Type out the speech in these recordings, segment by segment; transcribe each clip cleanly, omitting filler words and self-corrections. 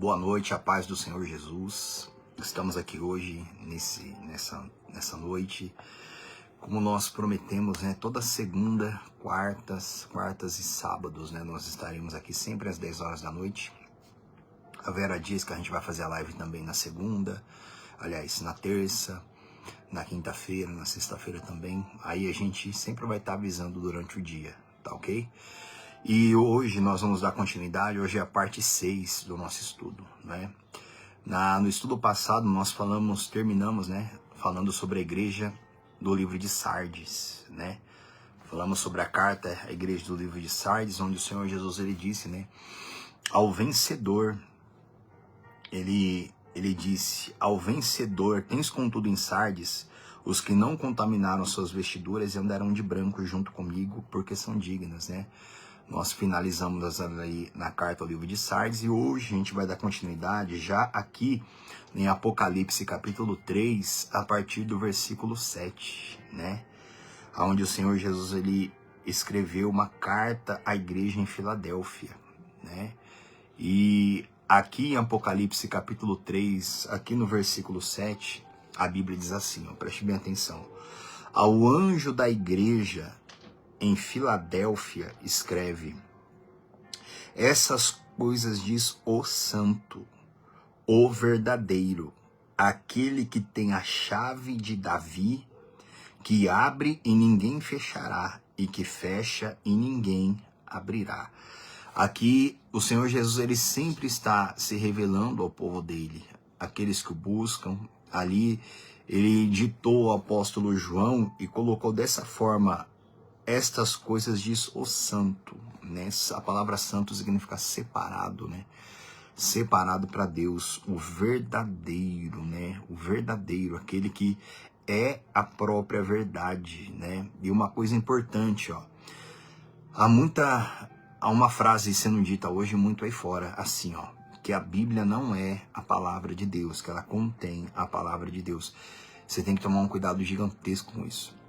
Boa noite, a paz do Senhor Jesus. Estamos aqui hoje, nessa noite, como nós prometemos, né? Toda segunda, quartas e sábados, né? Nós estaremos aqui sempre às 10 horas da noite. A Vera diz que a gente vai fazer a live também na segunda, aliás, na terça, na quinta-feira, na sexta-feira também. Aí a gente sempre vai estar avisando durante o dia, tá ok? E hoje nós vamos dar continuidade, hoje é a parte 6 do nosso estudo, né? No estudo passado nós terminamos, né? Falando sobre a igreja do livro de Sardes, né? Falamos sobre a carta à igreja do livro de Sardes, onde o Senhor Jesus, ele disse, né? Ao vencedor, ele disse, ao vencedor, tens contudo em Sardes os que não contaminaram suas vestiduras e andarão de branco junto comigo, porque são dignas, né? Nós finalizamos aí na carta ao livro de Sardes e hoje a gente vai dar continuidade já aqui em Apocalipse capítulo 3, a partir do versículo 7, né? Onde o Senhor Jesus, ele escreveu uma carta à igreja em Filadélfia, né? E aqui em Apocalipse capítulo 3, aqui no versículo 7, a Bíblia diz assim, ó, preste bem atenção. Ao anjo da igreja em Filadélfia escreve: essas coisas diz o santo, o verdadeiro, aquele que tem a chave de Davi, que abre e ninguém fechará, e que fecha e ninguém abrirá. Aqui o Senhor Jesus, ele sempre está se revelando ao povo dele, aqueles que o buscam. Ali ele ditou ao apóstolo João e colocou dessa forma: estas coisas diz o santo, né? A palavra santo significa separado, né? Separado para Deus, o verdadeiro, né? O verdadeiro, aquele que é a própria verdade, né? E uma coisa importante, ó, há uma frase sendo dita hoje muito aí fora, assim, ó, que a Bíblia não é a palavra de Deus, que ela contém a palavra de Deus. Você tem que tomar um cuidado gigantesco com isso.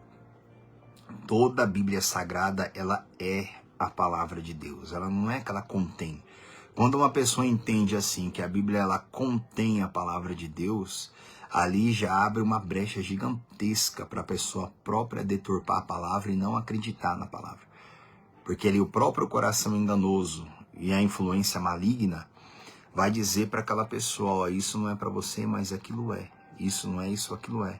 Toda a Bíblia Sagrada, ela é a palavra de Deus, ela não é que ela contém. Quando uma pessoa entende assim, que a Bíblia ela contém a palavra de Deus, ali já abre uma brecha gigantesca para a pessoa própria deturpar a palavra e não acreditar na palavra. Porque ali o próprio coração enganoso e a influência maligna vai dizer para aquela pessoa, ó, isso não é para você, mas aquilo é. Isso não é, isso aquilo é.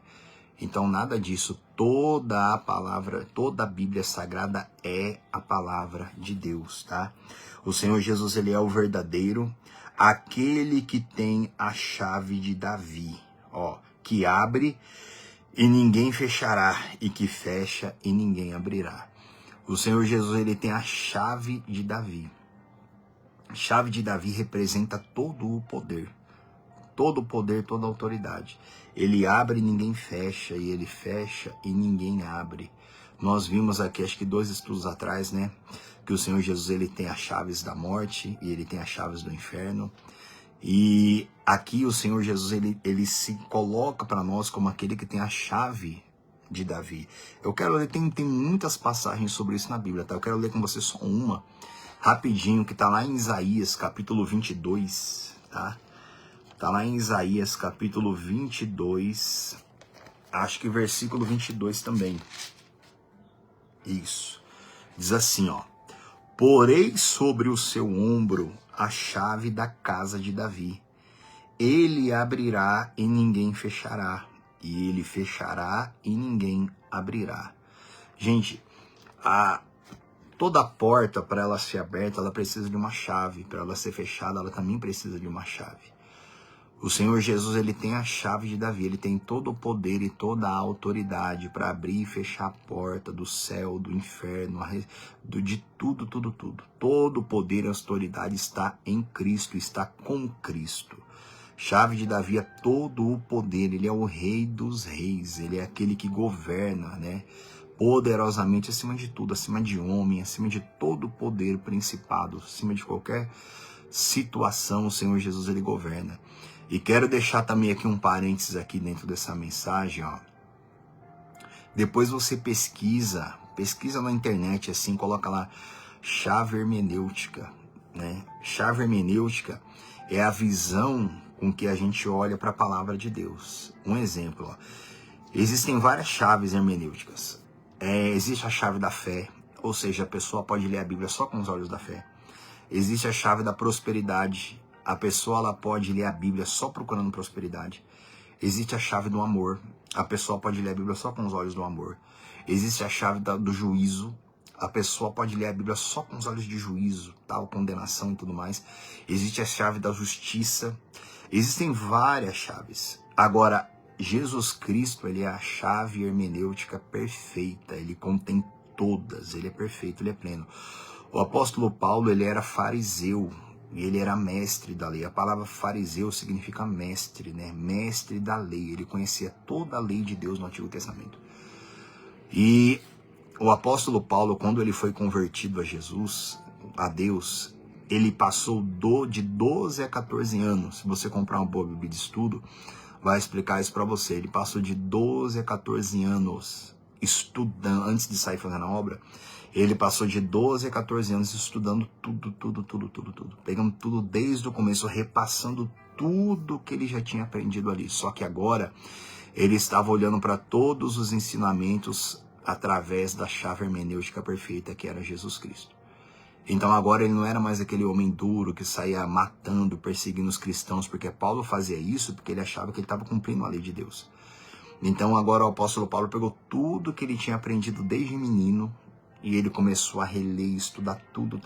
Então nada disso, toda a palavra, toda a Bíblia Sagrada é a palavra de Deus, tá? O Senhor Jesus, ele é o verdadeiro, aquele que tem a chave de Davi, ó, que abre e ninguém fechará, e que fecha e ninguém abrirá. O Senhor Jesus, ele tem a chave de Davi. A chave de Davi representa todo o poder, toda a autoridade. Ele abre e ninguém fecha, e ele fecha e ninguém abre. Nós vimos aqui, acho que 2 estudos atrás, né, que o Senhor Jesus, ele tem as chaves da morte e ele tem as chaves do inferno. E aqui o Senhor Jesus, ele se coloca para nós como aquele que tem a chave de Davi. Eu quero ler, tem muitas passagens sobre isso na Bíblia, tá? Eu quero ler com você só uma, rapidinho, que está lá em Isaías, capítulo 22, tá? Está lá em Isaías, capítulo 22, acho que versículo 22 também. Isso. Diz assim, ó. Porei sobre o seu ombro a chave da casa de Davi. Ele abrirá e ninguém fechará. E ele fechará e ninguém abrirá. Gente, toda porta, para ela ser aberta, ela precisa de uma chave. Para ela ser fechada, ela também precisa de uma chave. O Senhor Jesus, ele tem a chave de Davi, ele tem todo o poder e toda a autoridade para abrir e fechar a porta do céu, do inferno, de tudo. Todo o poder e autoridade está em Cristo, está com Cristo. Chave de Davi é todo o poder, ele é o rei dos reis, ele é aquele que governa, né? Poderosamente acima de tudo, acima de homem, acima de todo o poder, principado, acima de qualquer situação, o Senhor Jesus, ele governa. E quero deixar também aqui um parênteses aqui dentro dessa mensagem, ó. Depois você pesquisa na internet, assim, coloca lá chave hermenêutica, né? Chave hermenêutica é a visão com que a gente olha para a palavra de Deus. Um exemplo, ó. Existem várias chaves hermenêuticas. Existe a chave da fé, ou seja, a pessoa pode ler a Bíblia só com os olhos da fé. Existe a chave da prosperidade, a pessoa ela pode ler a Bíblia só procurando prosperidade. Existe a chave do amor, a pessoa pode ler a Bíblia só com os olhos do amor. Existe a chave do juízo, a pessoa pode ler a Bíblia só com os olhos de juízo, tal, condenação e tudo mais. Existe a chave da justiça, existem várias chaves. Agora, Jesus Cristo, ele é a chave hermenêutica perfeita, ele contém todas, ele é perfeito, ele é pleno. O apóstolo Paulo, ele era fariseu, e ele era mestre da lei. A palavra fariseu significa mestre, né? Mestre da lei, ele conhecia toda a lei de Deus no Antigo Testamento. E o apóstolo Paulo, quando ele foi convertido a Jesus, a Deus, ele passou de 12 a 14 anos. Se você comprar uma boa Bíblia de estudo, vai explicar isso para você. Ele passou de 12 a 14 anos estudando, antes de sair fazendo a obra, ele passou de 12 a 14 anos estudando tudo. Pegando tudo desde o começo, repassando tudo que ele já tinha aprendido ali. Só que agora, ele estava olhando para todos os ensinamentos através da chave hermenêutica perfeita que era Jesus Cristo. Então agora ele não era mais aquele homem duro que saía matando, perseguindo os cristãos, porque Paulo fazia isso porque ele achava que ele estava cumprindo a lei de Deus. Então agora o apóstolo Paulo pegou tudo que ele tinha aprendido desde menino e ele começou a reler e estudar tudo.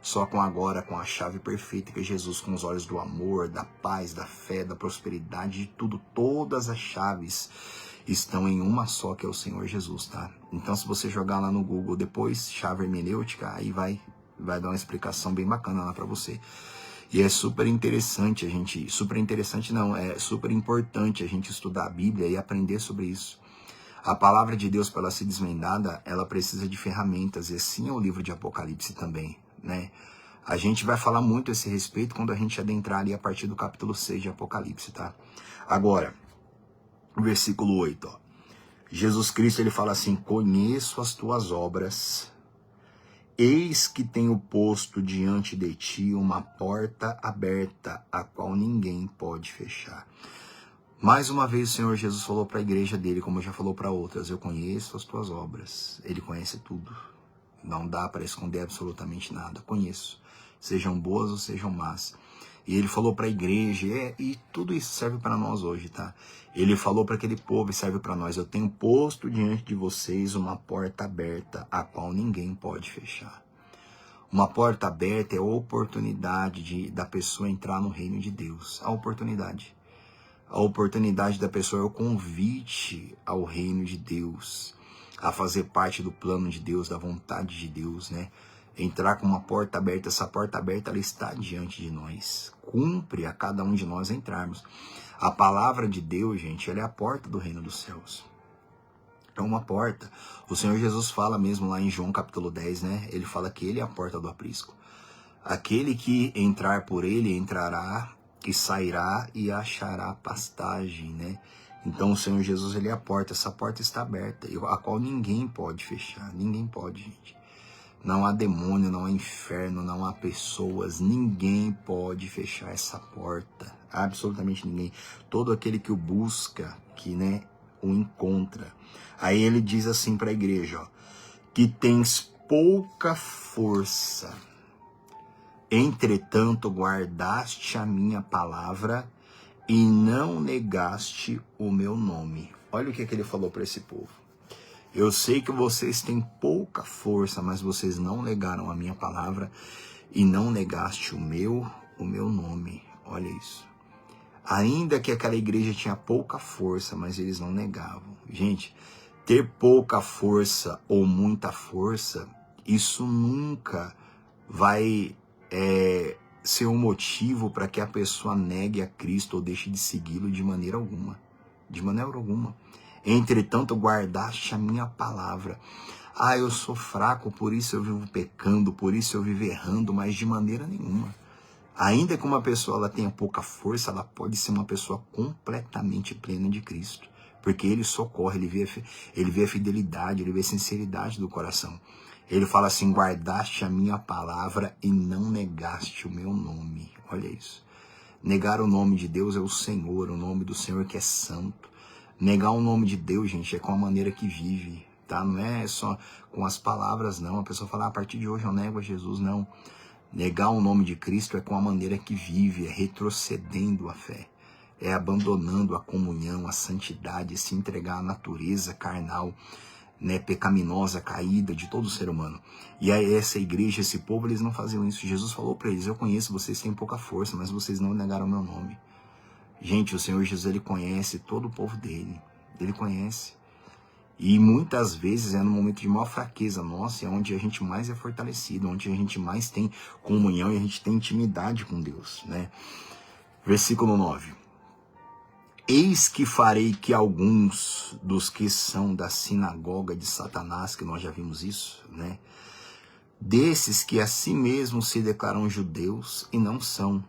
Só com a chave perfeita que é Jesus, com os olhos do amor, da paz, da fé, da prosperidade, de tudo. Todas as chaves estão em uma só, que é o Senhor Jesus, tá? Então se você jogar lá no Google depois, chave hermenêutica, aí vai dar uma explicação bem bacana lá para você. E é super interessante é super importante a gente estudar a Bíblia e aprender sobre isso. A palavra de Deus, para ela ser desvendada, ela precisa de ferramentas, e assim é o livro de Apocalipse também, né? A gente vai falar muito a esse respeito quando a gente adentrar ali a partir do capítulo 6 de Apocalipse, tá? Agora, versículo 8, ó. Jesus Cristo, ele fala assim: conheço as tuas obras, eis que tenho posto diante de ti uma porta aberta, a qual ninguém pode fechar. Mais uma vez o Senhor Jesus falou para a igreja dele, como já falou para outras: eu conheço as tuas obras. Ele conhece tudo. Não dá para esconder absolutamente nada. Conheço. Sejam boas ou sejam más. E ele falou para a igreja, e tudo isso serve para nós hoje, tá? Ele falou para aquele povo e serve para nós: eu tenho posto diante de vocês uma porta aberta, a qual ninguém pode fechar. Uma porta aberta é a oportunidade da pessoa entrar no reino de Deus. A oportunidade. A oportunidade da pessoa é o convite ao reino de Deus, a fazer parte do plano de Deus, da vontade de Deus, né? Entrar com uma porta aberta, essa porta aberta ela está diante de nós. Cumpre a cada um de nós entrarmos. A palavra de Deus, gente, ela é a porta do reino dos céus. É uma porta. O Senhor Jesus fala mesmo lá em João capítulo 10, né? Ele fala que ele é a porta do aprisco. Aquele que entrar por ele, entrará e sairá e achará pastagem, né? Então o Senhor Jesus, ele é a porta. Essa porta está aberta, a qual ninguém pode fechar. Ninguém pode, gente. Não há demônio, não há inferno, não há pessoas. Ninguém pode fechar essa porta. Absolutamente ninguém. Todo aquele que o busca, que, né, o encontra. Aí ele diz assim para a igreja, ó: que tens pouca força. Entretanto, guardaste a minha palavra e não negaste o meu nome. Olha o que ele falou para esse povo. Eu sei que vocês têm pouca força, mas vocês não negaram a minha palavra e não negaste o meu nome. Olha isso. Ainda que aquela igreja tinha pouca força, mas eles não negavam. Gente, ter pouca força ou muita força, isso nunca vai ser um motivo para que a pessoa negue a Cristo ou deixe de segui-lo de maneira alguma. De maneira alguma. Entretanto, guardaste a minha palavra. Ah, eu sou fraco, por isso eu vivo pecando, por isso eu vivo errando, mas de maneira nenhuma. Ainda que uma pessoa ela tenha pouca força, ela pode ser uma pessoa completamente plena de Cristo. Porque ele socorre, ele vê a fidelidade, ele vê a sinceridade do coração. Ele fala assim: guardaste a minha palavra e não negaste o meu nome. Olha isso. Negar o nome de Deus é o Senhor, o nome do Senhor que é santo. Negar o nome de Deus, gente, é com a maneira que vive, tá? Não é só com as palavras, não. A pessoa fala, a partir de hoje eu nego a Jesus, não. Negar o nome de Cristo é com a maneira que vive, é retrocedendo a fé. É abandonando a comunhão, a santidade, se entregar à natureza carnal, né, pecaminosa, caída de todo ser humano. E aí essa igreja, esse povo, eles não faziam isso. Jesus falou para eles, eu conheço, vocês têm pouca força, mas vocês não negaram meu nome. Gente, o Senhor Jesus, ele conhece todo o povo dele. Ele conhece. E muitas vezes é no momento de maior fraqueza nossa, é onde a gente mais é fortalecido, onde a gente mais tem comunhão e a gente tem intimidade com Deus, né? Versículo 9. Eis que farei que alguns dos que são da sinagoga de Satanás, que nós já vimos isso, né? Desses que a si mesmos se declaram judeus e não são,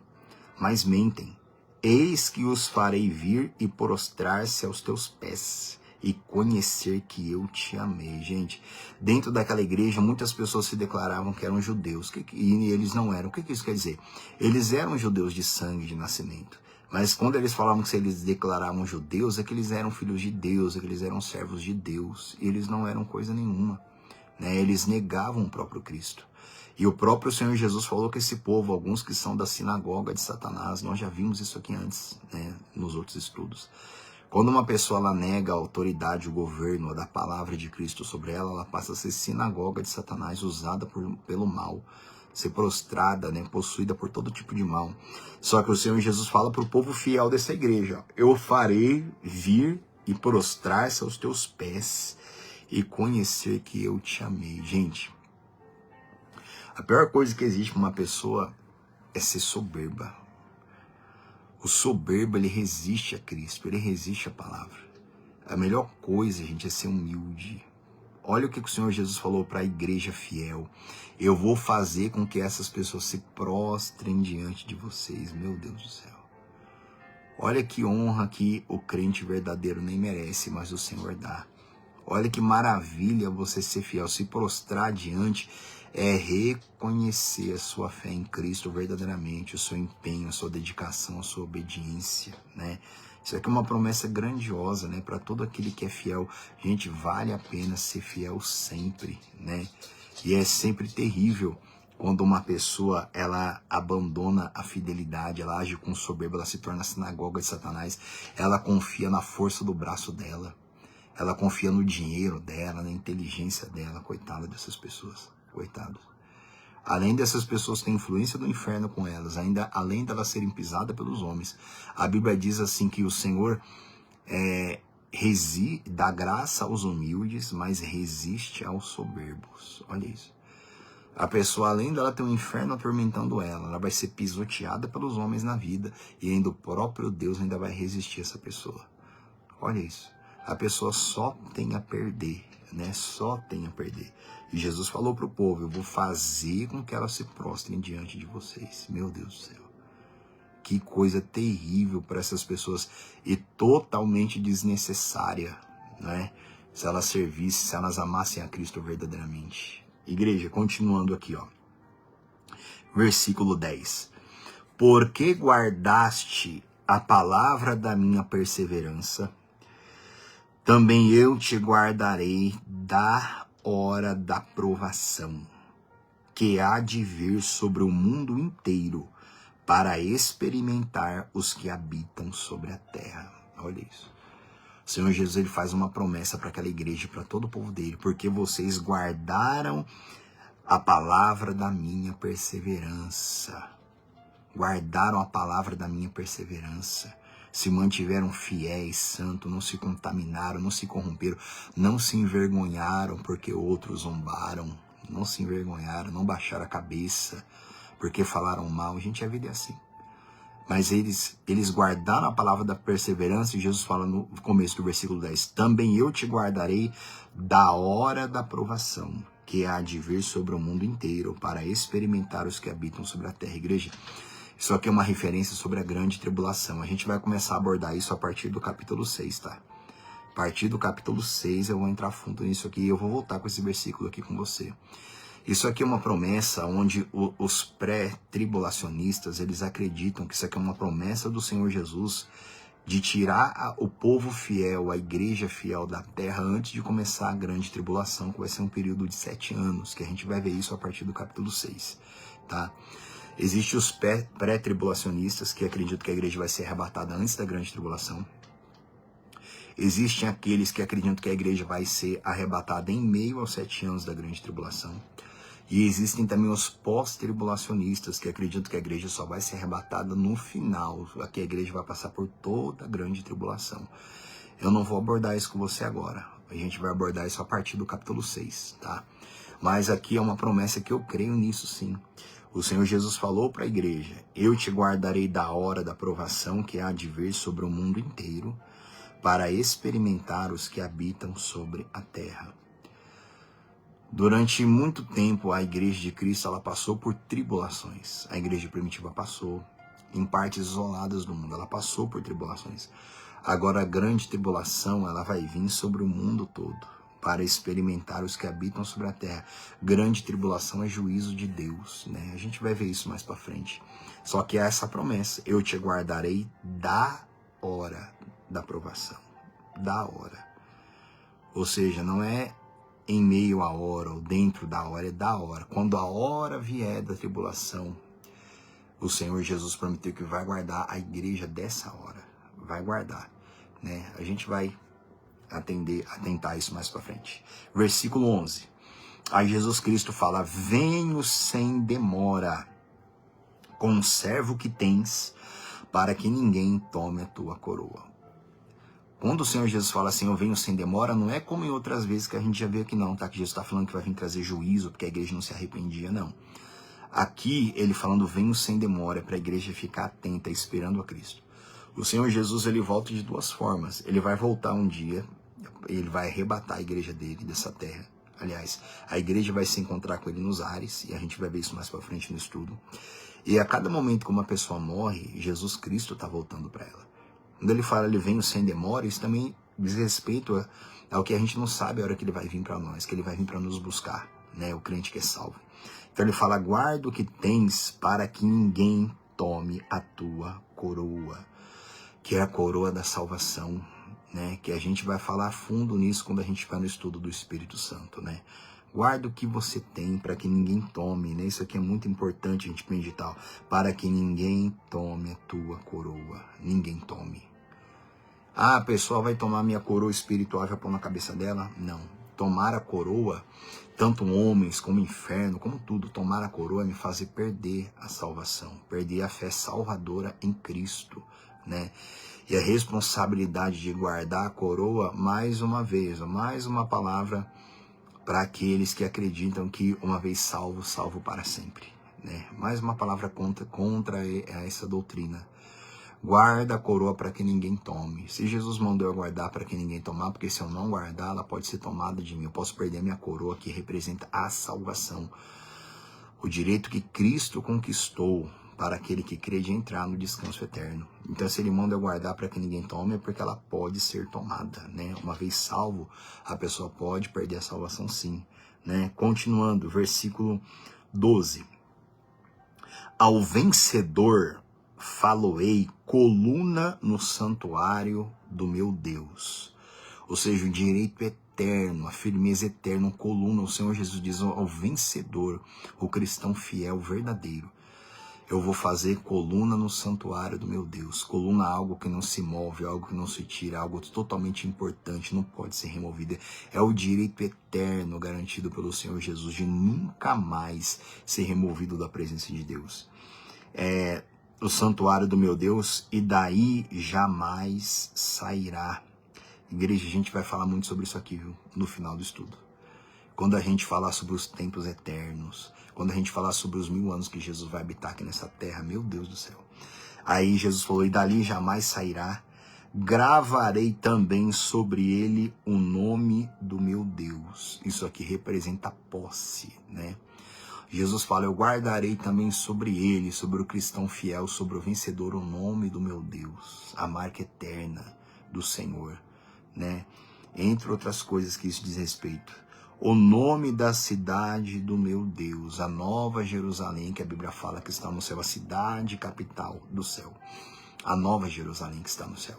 mas mentem. Eis que os farei vir e prostrar-se aos teus pés e conhecer que eu te amei. Gente, dentro daquela igreja, muitas pessoas se declaravam que eram judeus, e eles não eram. O que isso quer dizer? Eles eram judeus de sangue, de nascimento. Mas quando eles falavam que eles declaravam judeus, é que eles eram filhos de Deus, é que eles eram servos de Deus. E eles não eram coisa nenhuma, né? Eles negavam o próprio Cristo. E o próprio Senhor Jesus falou que esse povo, alguns que são da sinagoga de Satanás, nós já vimos isso aqui antes, né, nos outros estudos. Quando uma pessoa ela nega a autoridade, o governo da palavra de Cristo sobre ela, ela passa a ser sinagoga de Satanás, usada pelo mal, ser prostrada, né, possuída por todo tipo de mal. Só que o Senhor Jesus fala para o povo fiel dessa igreja, eu farei vir e prostrar-se aos teus pés e conhecer que eu te amei. Gente, a pior coisa que existe para uma pessoa é ser soberba. O soberbo, ele resiste a Cristo, ele resiste à palavra. A melhor coisa, gente, é ser humilde. Olha o que o Senhor Jesus falou para a igreja fiel. Eu vou fazer com que essas pessoas se prostrem diante de vocês. Meu Deus do céu. Olha que honra que o crente verdadeiro nem merece, mas o Senhor dá. Olha que maravilha você ser fiel, se prostrar diante é reconhecer a sua fé em Cristo verdadeiramente, o seu empenho, a sua dedicação, a sua obediência, né? Isso aqui é uma promessa grandiosa, né? Para todo aquele que é fiel. Gente, vale a pena ser fiel sempre, né? E é sempre terrível quando uma pessoa, ela abandona a fidelidade, ela age com soberba, ela se torna a sinagoga de Satanás, ela confia na força do braço dela. Ela confia no dinheiro dela, na inteligência dela. Coitada dessas pessoas. Coitados. Além dessas pessoas ter influência do inferno com elas, ainda além delas serem pisadas pelos homens, a Bíblia diz assim que o Senhor dá graça aos humildes, mas resiste aos soberbos. Olha isso. A pessoa, além dela ter um inferno atormentando ela vai ser pisoteada pelos homens na vida, e ainda o próprio Deus ainda vai resistir a essa pessoa. Olha isso. A pessoa só tem a perder, né? Só tem a perder. E Jesus falou para o povo, eu vou fazer com que elas se prostrem diante de vocês. Meu Deus do céu. Que coisa terrível para essas pessoas e totalmente desnecessária, né? Se elas servissem, se elas amassem a Cristo verdadeiramente. Igreja, continuando aqui, ó. Versículo 10. Porque guardaste a palavra da minha perseverança, também eu te guardarei da hora da provação, que há de vir sobre o mundo inteiro, para experimentar os que habitam sobre a terra. Olha isso. O Senhor Jesus, ele faz uma promessa para aquela igreja, para todo o povo dele, porque vocês guardaram a palavra da minha perseverança. Guardaram a palavra da minha perseverança. Se mantiveram fiéis, santos, não se contaminaram, não se corromperam, não se envergonharam porque outros zombaram, não se envergonharam, não baixaram a cabeça porque falaram mal. Gente, a vida é assim. Mas eles guardaram a palavra da perseverança, e Jesus fala no começo do versículo 10, também eu te guardarei da hora da provação, que há de vir sobre o mundo inteiro, para experimentar os que habitam sobre a terra. Igreja, isso aqui é uma referência sobre a grande tribulação. A gente vai começar a abordar isso a partir do capítulo 6, tá? A partir do capítulo 6 eu vou entrar fundo nisso aqui e eu vou voltar com esse versículo aqui com você. Isso aqui é uma promessa onde os pré-tribulacionistas, eles acreditam que isso aqui é uma promessa do Senhor Jesus de tirar o povo fiel, a igreja fiel da terra antes de começar a grande tribulação, que vai ser um período de 7 anos, que a gente vai ver isso a partir do capítulo 6, tá? Existem os pré-tribulacionistas que acreditam que a igreja vai ser arrebatada antes da grande tribulação. Existem aqueles que acreditam que a igreja vai ser arrebatada em meio aos 7 anos da grande tribulação. E existem também os pós-tribulacionistas que acreditam que a igreja só vai ser arrebatada no final, que a igreja vai passar por toda a grande tribulação. Eu não vou abordar isso com você agora. A gente vai abordar isso a partir do capítulo 6, tá? Mas aqui é uma promessa que eu creio nisso sim. O Senhor Jesus falou para a igreja: eu te guardarei da hora da provação que há de vir sobre o mundo inteiro, para experimentar os que habitam sobre a terra. Durante muito tempo, a igreja de Cristo ela passou por tribulações. A igreja primitiva passou, em partes isoladas do mundo, ela passou por tribulações. Agora a grande tribulação ela vai vir sobre o mundo todo, para experimentar os que habitam sobre a terra. Grande tribulação é juízo de Deus, né? A gente vai ver isso mais para frente. Só que há essa promessa: eu te guardarei da hora da provação, da hora. Ou seja, não é em meio à hora ou dentro da hora, é da hora. Quando a hora vier da tribulação, o Senhor Jesus prometeu que vai guardar a igreja dessa hora, vai guardar, né? A gente vai atentar isso mais para frente. Versículo 11. Aí Jesus Cristo fala: venho sem demora, conserva o que tens, para que ninguém tome a tua coroa. Quando o Senhor Jesus fala assim, eu venho sem demora, não é como em outras vezes que a gente já vê aqui não, tá? Que Jesus está falando que vai vir trazer juízo, porque a igreja não se arrependia, não. Aqui, ele falando venho sem demora, é para a igreja ficar atenta, esperando a Cristo. O Senhor Jesus, ele volta de duas formas. Ele vai voltar um dia, ele vai arrebatar a igreja dele, dessa terra. Aliás, a igreja vai se encontrar com ele nos ares, e a gente vai ver isso mais para frente no estudo. E a cada momento que uma pessoa morre, Jesus Cristo está voltando para ela. Quando ele fala, ele vem sem demora, isso também diz respeito ao que a gente não sabe a hora que ele vai vir para nós, que ele vai vir para nos buscar, né? O crente que é salvo. Então ele fala, guarda o que tens para que ninguém tome a tua coroa, que é a coroa da salvação, né? Que a gente vai falar a fundo nisso quando a gente vai no estudo do Espírito Santo, né? Guarda o que você tem para que ninguém tome, né? Isso aqui é muito importante a gente meditar. Para que ninguém tome a tua coroa. Ninguém tome. Ah, a pessoa vai tomar minha coroa espiritual e vai pôr na cabeça dela? Não. Tomar a coroa, tanto homens como inferno, como tudo, tomar a coroa é me fazer perder a salvação, perder a fé salvadora em Cristo, né? E a responsabilidade de guardar a coroa, mais uma vez, mais uma palavra para aqueles que acreditam que uma vez salvo, salvo para sempre, né? Mais uma palavra contra essa doutrina. Guarda a coroa para que ninguém tome. Se Jesus mandou eu guardar para que ninguém tomar, porque se eu não guardar, ela pode ser tomada de mim. Eu posso perder a minha coroa, que representa a salvação. O direito que Cristo conquistou para aquele que crê de entrar no descanso eterno. Então, se ele manda eu guardar para que ninguém tome, é porque ela pode ser tomada, né? Uma vez salvo, a pessoa pode perder a salvação sim, né? Continuando, versículo 12. Ao vencedor faloei coluna no santuário do meu Deus. Ou seja, o direito eterno, a firmeza eterna, coluna. O Senhor Jesus diz ao vencedor, o cristão fiel, verdadeiro. Eu vou fazer coluna no santuário do meu Deus. Coluna é algo que não se move, algo que não se tira, algo totalmente importante, não pode ser removido. É o direito eterno garantido pelo Senhor Jesus de nunca mais ser removido da presença de Deus. É o santuário do meu Deus e daí jamais sairá. Igreja, a gente vai falar muito sobre isso aqui, viu? No final do estudo. Quando a gente falar sobre os tempos eternos, quando a gente falar sobre os 1000 anos que Jesus vai habitar aqui nessa terra, meu Deus do céu. Aí Jesus falou, e dali jamais sairá, gravarei também sobre ele o nome do meu Deus. Isso aqui representa posse, né? Jesus fala, eu guardarei também sobre ele, sobre o cristão fiel, sobre o vencedor, o nome do meu Deus, a marca eterna do Senhor, né? Entre outras coisas que isso diz respeito. o nome da cidade do meu Deus, a Nova Jerusalém, que a Bíblia fala que está no céu, a cidade capital do céu, a Nova Jerusalém que está no céu.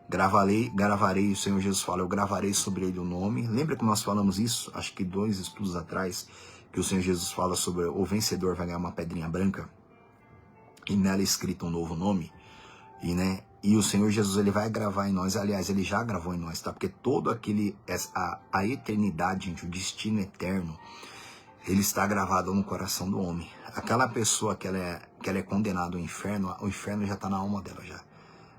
Gravarei, o Senhor Jesus fala, eu gravarei sobre ele o nome. Lembra que nós falamos isso, acho que 2 estudos atrás, que o Senhor Jesus fala sobre o vencedor vai ganhar uma pedrinha branca, e nela é escrito um novo nome, e o Senhor Jesus ele vai gravar em nós, aliás, ele já gravou em nós, tá? Porque todo aquele, a eternidade, gente, o destino eterno, ele está gravado no coração do homem. Aquela pessoa que ela é condenada ao inferno, o inferno já está na alma dela já.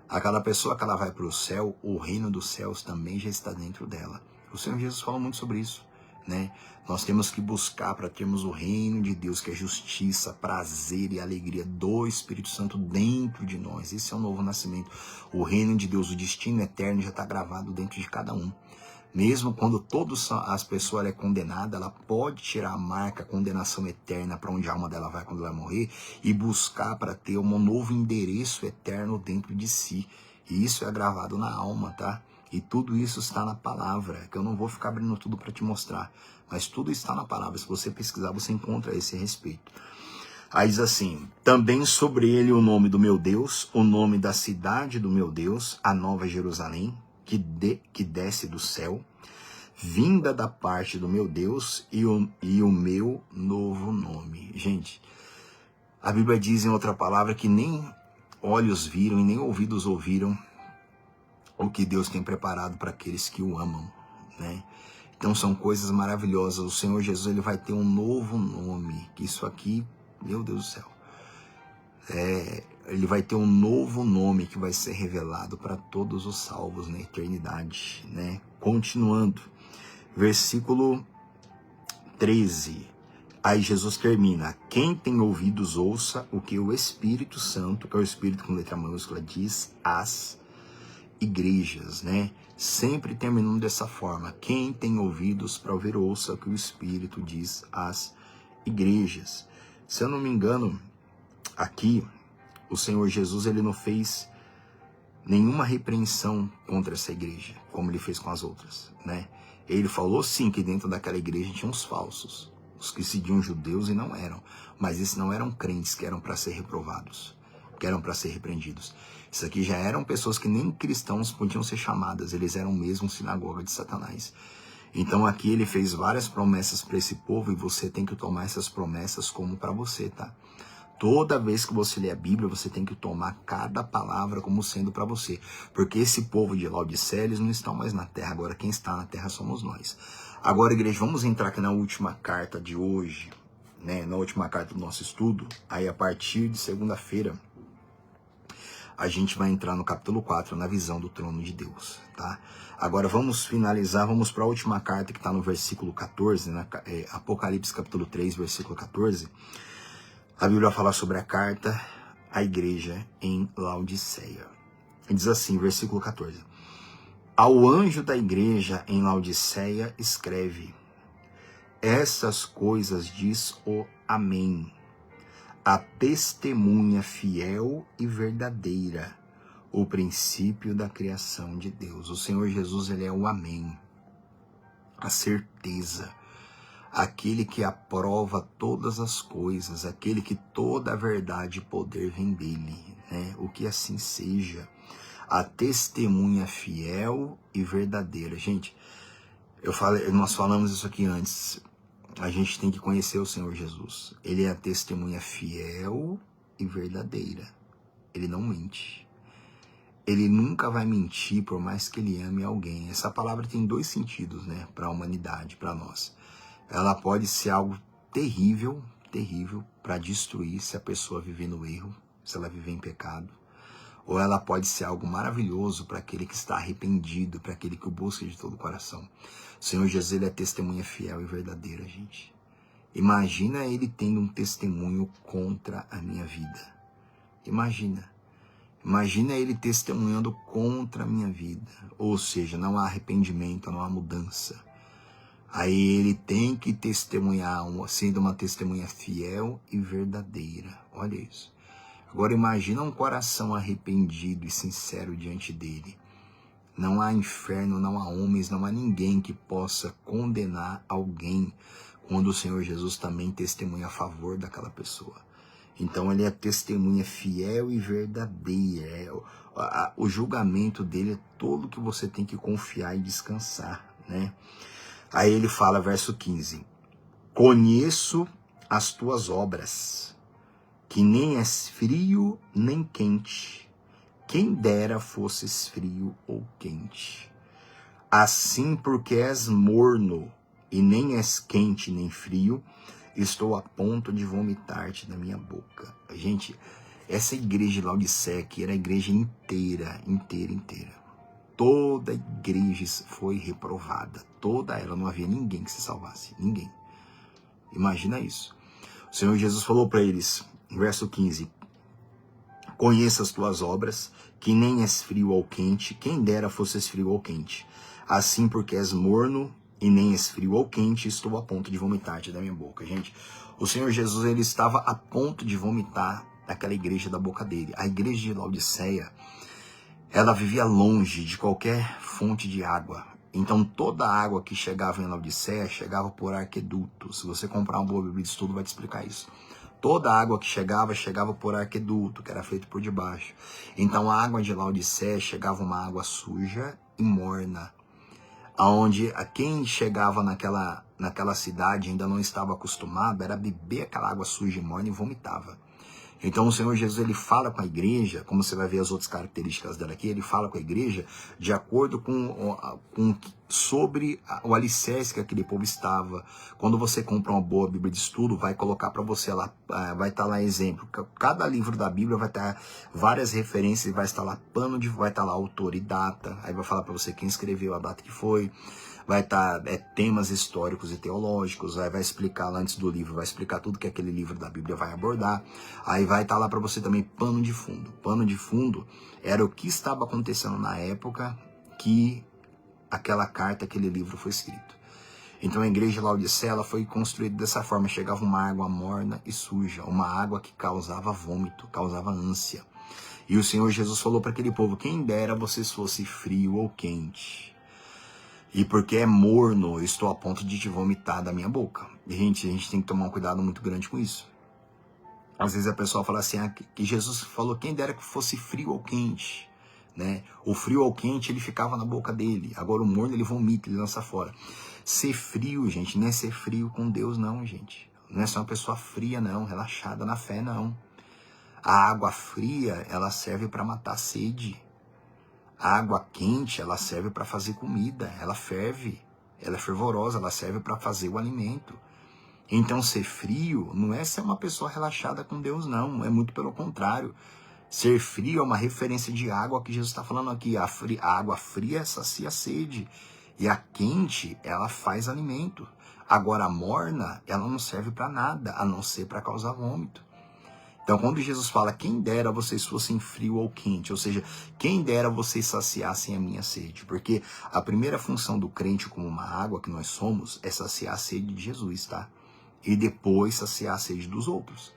Aquela pessoa que ela vai para o céu, o reino dos céus também já está dentro dela. O Senhor Jesus fala muito sobre isso, né? Nós temos que buscar para termos o reino de Deus, que é justiça, prazer e alegria do Espírito Santo dentro de nós. Esse é o novo nascimento. O reino de Deus, o destino eterno já está gravado dentro de cada um. Mesmo quando todas as pessoas é condenada, ela pode tirar a marca, a condenação eterna para onde a alma dela vai quando ela morrer e buscar para ter um novo endereço eterno dentro de si. E isso é gravado na alma, tá? E tudo isso está na palavra, que eu não vou ficar abrindo tudo para te mostrar, mas tudo está na palavra. Se você pesquisar, você encontra esse respeito. Aí diz assim, também sobre ele o nome do meu Deus, o nome da cidade do meu Deus, a Nova Jerusalém, que desce do céu, vinda da parte do meu Deus e o meu novo nome. Gente, a Bíblia diz em outra palavra que nem olhos viram e nem ouvidos ouviram o que Deus tem preparado para aqueles que o amam, né? Então são coisas maravilhosas. O Senhor Jesus ele vai ter um novo nome, que isso aqui, meu Deus do céu, ele vai ter um novo nome que vai ser revelado para todos os salvos na eternidade, né? Continuando, versículo 13. Aí Jesus termina, quem tem ouvidos ouça o que o Espírito Santo, que é o Espírito com letra maiúscula, diz às igrejas, né? Sempre terminando dessa forma, quem tem ouvidos para ouvir ouça o que o Espírito diz às igrejas. Se eu não me engano, aqui o Senhor Jesus ele não fez nenhuma repreensão contra essa igreja, como ele fez com as outras, né? Ele falou sim que dentro daquela igreja tinha uns falsos, os que se diziam judeus e não eram, mas esses não eram crentes que eram para ser reprovados, que eram para ser repreendidos. Isso aqui já eram pessoas que nem cristãos podiam ser chamadas, eles eram mesmo sinagoga de Satanás. Então aqui ele fez várias promessas para esse povo e você tem que tomar essas promessas como para você, tá? Toda vez que você lê a Bíblia, você tem que tomar cada palavra como sendo para você. Porque esse povo de Laodiceia, eles não estão mais na terra. Agora quem está na terra somos nós. Agora, igreja, vamos entrar aqui na última carta de hoje, né? Na última carta do nosso estudo. Aí a partir de segunda-feira, a gente vai entrar no capítulo 4, na visão do trono de Deus, tá? Agora vamos finalizar, vamos para a última carta que está no versículo 14, né? Apocalipse capítulo 3, versículo 14. A Bíblia fala sobre a carta à igreja em Laodiceia. Diz assim, versículo 14. Ao anjo da igreja em Laodiceia escreve, essas coisas diz o Amém, a testemunha fiel e verdadeira, o princípio da criação de Deus. O Senhor Jesus, ele é o Amém, a certeza, aquele que aprova todas as coisas, aquele que toda a verdade e poder vem dele, né? O que assim seja, a testemunha fiel e verdadeira. Gente, nós falamos isso aqui antes, a gente tem que conhecer o Senhor Jesus. Ele é a testemunha fiel e verdadeira, ele não mente. Ele nunca vai mentir, por mais que ele ame alguém. Essa palavra tem 2 sentidos, né, para a humanidade, para nós. Ela pode ser algo terrível, terrível, para destruir se a pessoa viver no erro, se ela viver em pecado. Ou ela pode ser algo maravilhoso para aquele que está arrependido, para aquele que o busca de todo o coração. O Senhor Jesus, ele é testemunha fiel e verdadeira, gente. Imagina ele tendo um testemunho contra a minha vida. Imagina ele testemunhando contra a minha vida. Ou seja, não há arrependimento, não há mudança. Aí ele tem que testemunhar, sendo uma testemunha fiel e verdadeira. Olha isso. Agora imagina um coração arrependido e sincero diante dele. Não há inferno, não há homens, não há ninguém que possa condenar alguém quando o Senhor Jesus também testemunha a favor daquela pessoa. Então ele é testemunha fiel e verdadeira. O julgamento dele é todo que você tem que confiar e descansar, né? Aí ele fala, verso 15: conheço as tuas obras, que nem és frio nem quente. Quem dera fosses frio ou quente. Assim, porque és morno, e nem és quente nem frio, estou a ponto de vomitar-te da minha boca. Gente, essa igreja de Laodiceia aqui era a igreja inteira. Toda a igreja foi reprovada. Toda ela, não havia ninguém que se salvasse. Ninguém. Imagina isso. O Senhor Jesus falou para eles, verso 15: conheça as tuas obras, que nem és frio ou quente, quem dera fosses frio ou quente. Assim, porque és morno e nem és frio ou quente, estou a ponto de vomitar-te da minha boca. Gente, o Senhor Jesus, ele estava a ponto de vomitar aquela igreja da boca dele. A igreja de Laodiceia, ela vivia longe de qualquer fonte de água. Então toda a água que chegava em Laodiceia chegava por arqueduto. Se você comprar uma boa Bíblia de estudo, vai te explicar isso. Toda a água que chegava por arqueduto, que era feito por debaixo. Então a água de Laodiceia chegava uma água suja e morna, onde quem chegava naquela cidade ainda não estava acostumado, era beber aquela água suja e morna e vomitava. Então o Senhor Jesus, ele fala com a igreja, como você vai ver as outras características dela aqui, ele fala com a igreja de acordo sobre o alicerce que aquele povo estava. Quando você compra uma boa Bíblia de estudo, vai colocar para você lá, vai estar lá exemplo. Cada livro da Bíblia vai estar várias referências, vai estar lá vai estar lá autor e data, aí vai falar para você quem escreveu, a data que foi. Vai estar temas históricos e teológicos, aí vai explicar lá antes do livro, vai explicar tudo que aquele livro da Bíblia vai abordar. Aí vai estar lá para você também pano de fundo. Pano de fundo era o que estava acontecendo na época que aquela carta, aquele livro foi escrito. Então a igreja de Laodiceia, ela foi construída dessa forma. Chegava uma água morna e suja, uma água que causava vômito, causava ânsia. E o Senhor Jesus falou para aquele povo: quem dera vocês fosse frio ou quente. E porque é morno, eu estou a ponto de te vomitar da minha boca. Gente, a gente tem que tomar um cuidado muito grande com isso. Às vezes a pessoa fala assim, que Jesus falou, quem dera que fosse frio ou quente, né? O frio ou quente, ele ficava na boca dele. Agora o morno, ele vomita, ele lança fora. Ser frio, gente, não é ser frio com Deus, não, gente. Não é ser uma pessoa fria, não, relaxada na fé, não. A água fria, ela serve para matar a sede. A água quente, ela serve para fazer comida, ela ferve, ela é fervorosa, ela serve para fazer o alimento. Então ser frio não é ser uma pessoa relaxada com Deus, não, é muito pelo contrário. Ser frio é uma referência de água que Jesus está falando aqui, a água fria sacia a sede, e a quente, ela faz alimento. Agora a morna, ela não serve para nada, a não ser para causar vômito. Então, quando Jesus fala, quem dera vocês fossem frio ou quente, ou seja, quem dera vocês saciassem a minha sede, porque a primeira função do crente como uma água que nós somos é saciar a sede de Jesus, tá? E depois saciar a sede dos outros.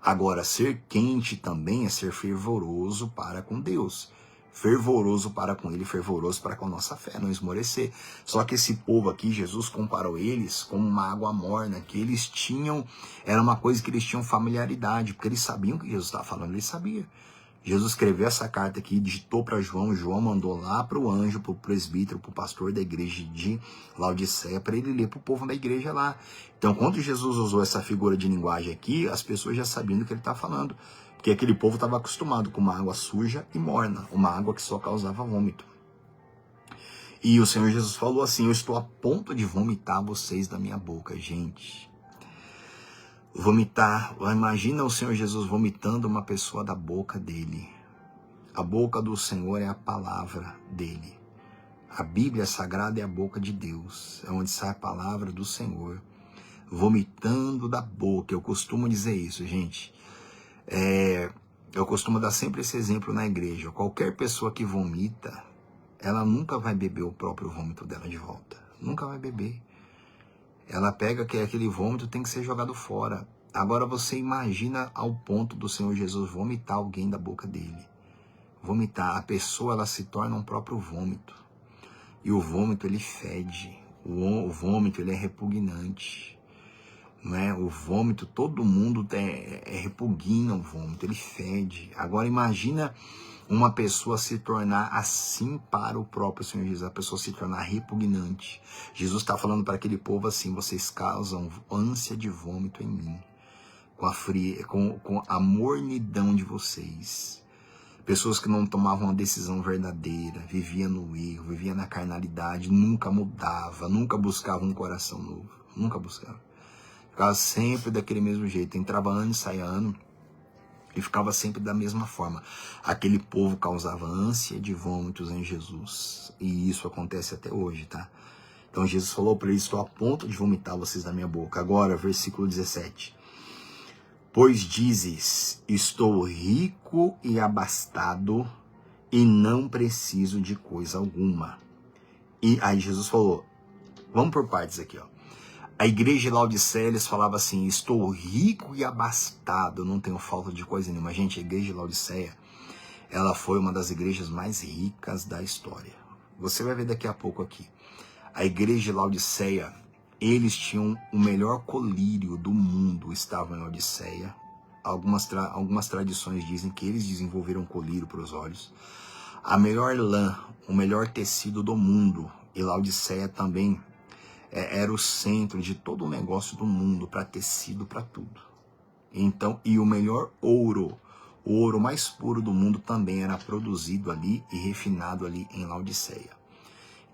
Agora, ser quente também é ser fervoroso para com Deus. Fervoroso para com Ele, fervoroso para com a nossa fé, não esmorecer. Só que esse povo aqui, Jesus comparou eles com uma água morna, que eles tinham, era uma coisa que eles tinham familiaridade, porque eles sabiam o que Jesus estava falando, ele sabia. Jesus escreveu essa carta aqui, digitou para João, João mandou lá para o anjo, para o presbítero, para o pastor da igreja de Laodiceia, para ele ler para o povo da igreja lá. Então, quando Jesus usou essa figura de linguagem aqui, as pessoas já sabiam do que ele está falando. Porque aquele povo estava acostumado com uma água suja e morna, uma água que só causava vômito. E o Senhor Jesus falou assim, eu estou a ponto de vomitar vocês da minha boca, gente. Vomitar, imagina o Senhor Jesus vomitando uma pessoa da boca dele. A boca do Senhor é a palavra dele. A Bíblia Sagrada é a boca de Deus, é onde sai a palavra do Senhor. Vomitando da boca, eu costumo dizer isso, gente. Eu costumo dar sempre esse exemplo na igreja. Qualquer pessoa que vomita, ela nunca vai beber o próprio vômito dela de volta. Nunca vai beber. Ela pega que aquele vômito tem que ser jogado fora. Agora você imagina ao ponto do Senhor Jesus vomitar alguém da boca dele. Vomitar. A pessoa, ela se torna um próprio vômito. E o vômito, ele fede. O vômito, ele é repugnante. Não é? O vômito, todo mundo repugna o vômito, ele fede. Agora imagina uma pessoa se tornar assim para o próprio Senhor Jesus, a pessoa se tornar repugnante. Jesus está falando para aquele povo assim: vocês causam ânsia de vômito em mim, com a mornidão de vocês. Pessoas que não tomavam uma decisão verdadeira, viviam no erro, viviam na carnalidade, nunca mudava, nunca buscava um coração novo, nunca buscava. Ficava sempre daquele mesmo jeito, entrava ano e saía ano, e ficava sempre da mesma forma. Aquele povo causava ânsia de vômitos em Jesus, e isso acontece até hoje, tá? Então Jesus falou para eles: estou a ponto de vomitar vocês da minha boca. Agora, versículo 17. Pois dizes, estou rico e abastado, e não preciso de coisa alguma. E aí Jesus falou, vamos por partes aqui, ó. A igreja de Laodiceia, eles falavam assim: estou rico e abastado, não tenho falta de coisa nenhuma. Gente, a igreja de Laodiceia, ela foi uma das igrejas mais ricas da história. Você vai ver daqui a pouco aqui. A igreja de Laodiceia, eles tinham o melhor colírio do mundo, estava em Laodiceia. Algumas tradições dizem que eles desenvolveram colírio para os olhos. A melhor lã, o melhor tecido do mundo. E Laodiceia também era o centro de todo o negócio do mundo, para tecido, para tudo. Então, e o melhor ouro, o ouro mais puro do mundo também era produzido ali e refinado ali em Laodiceia.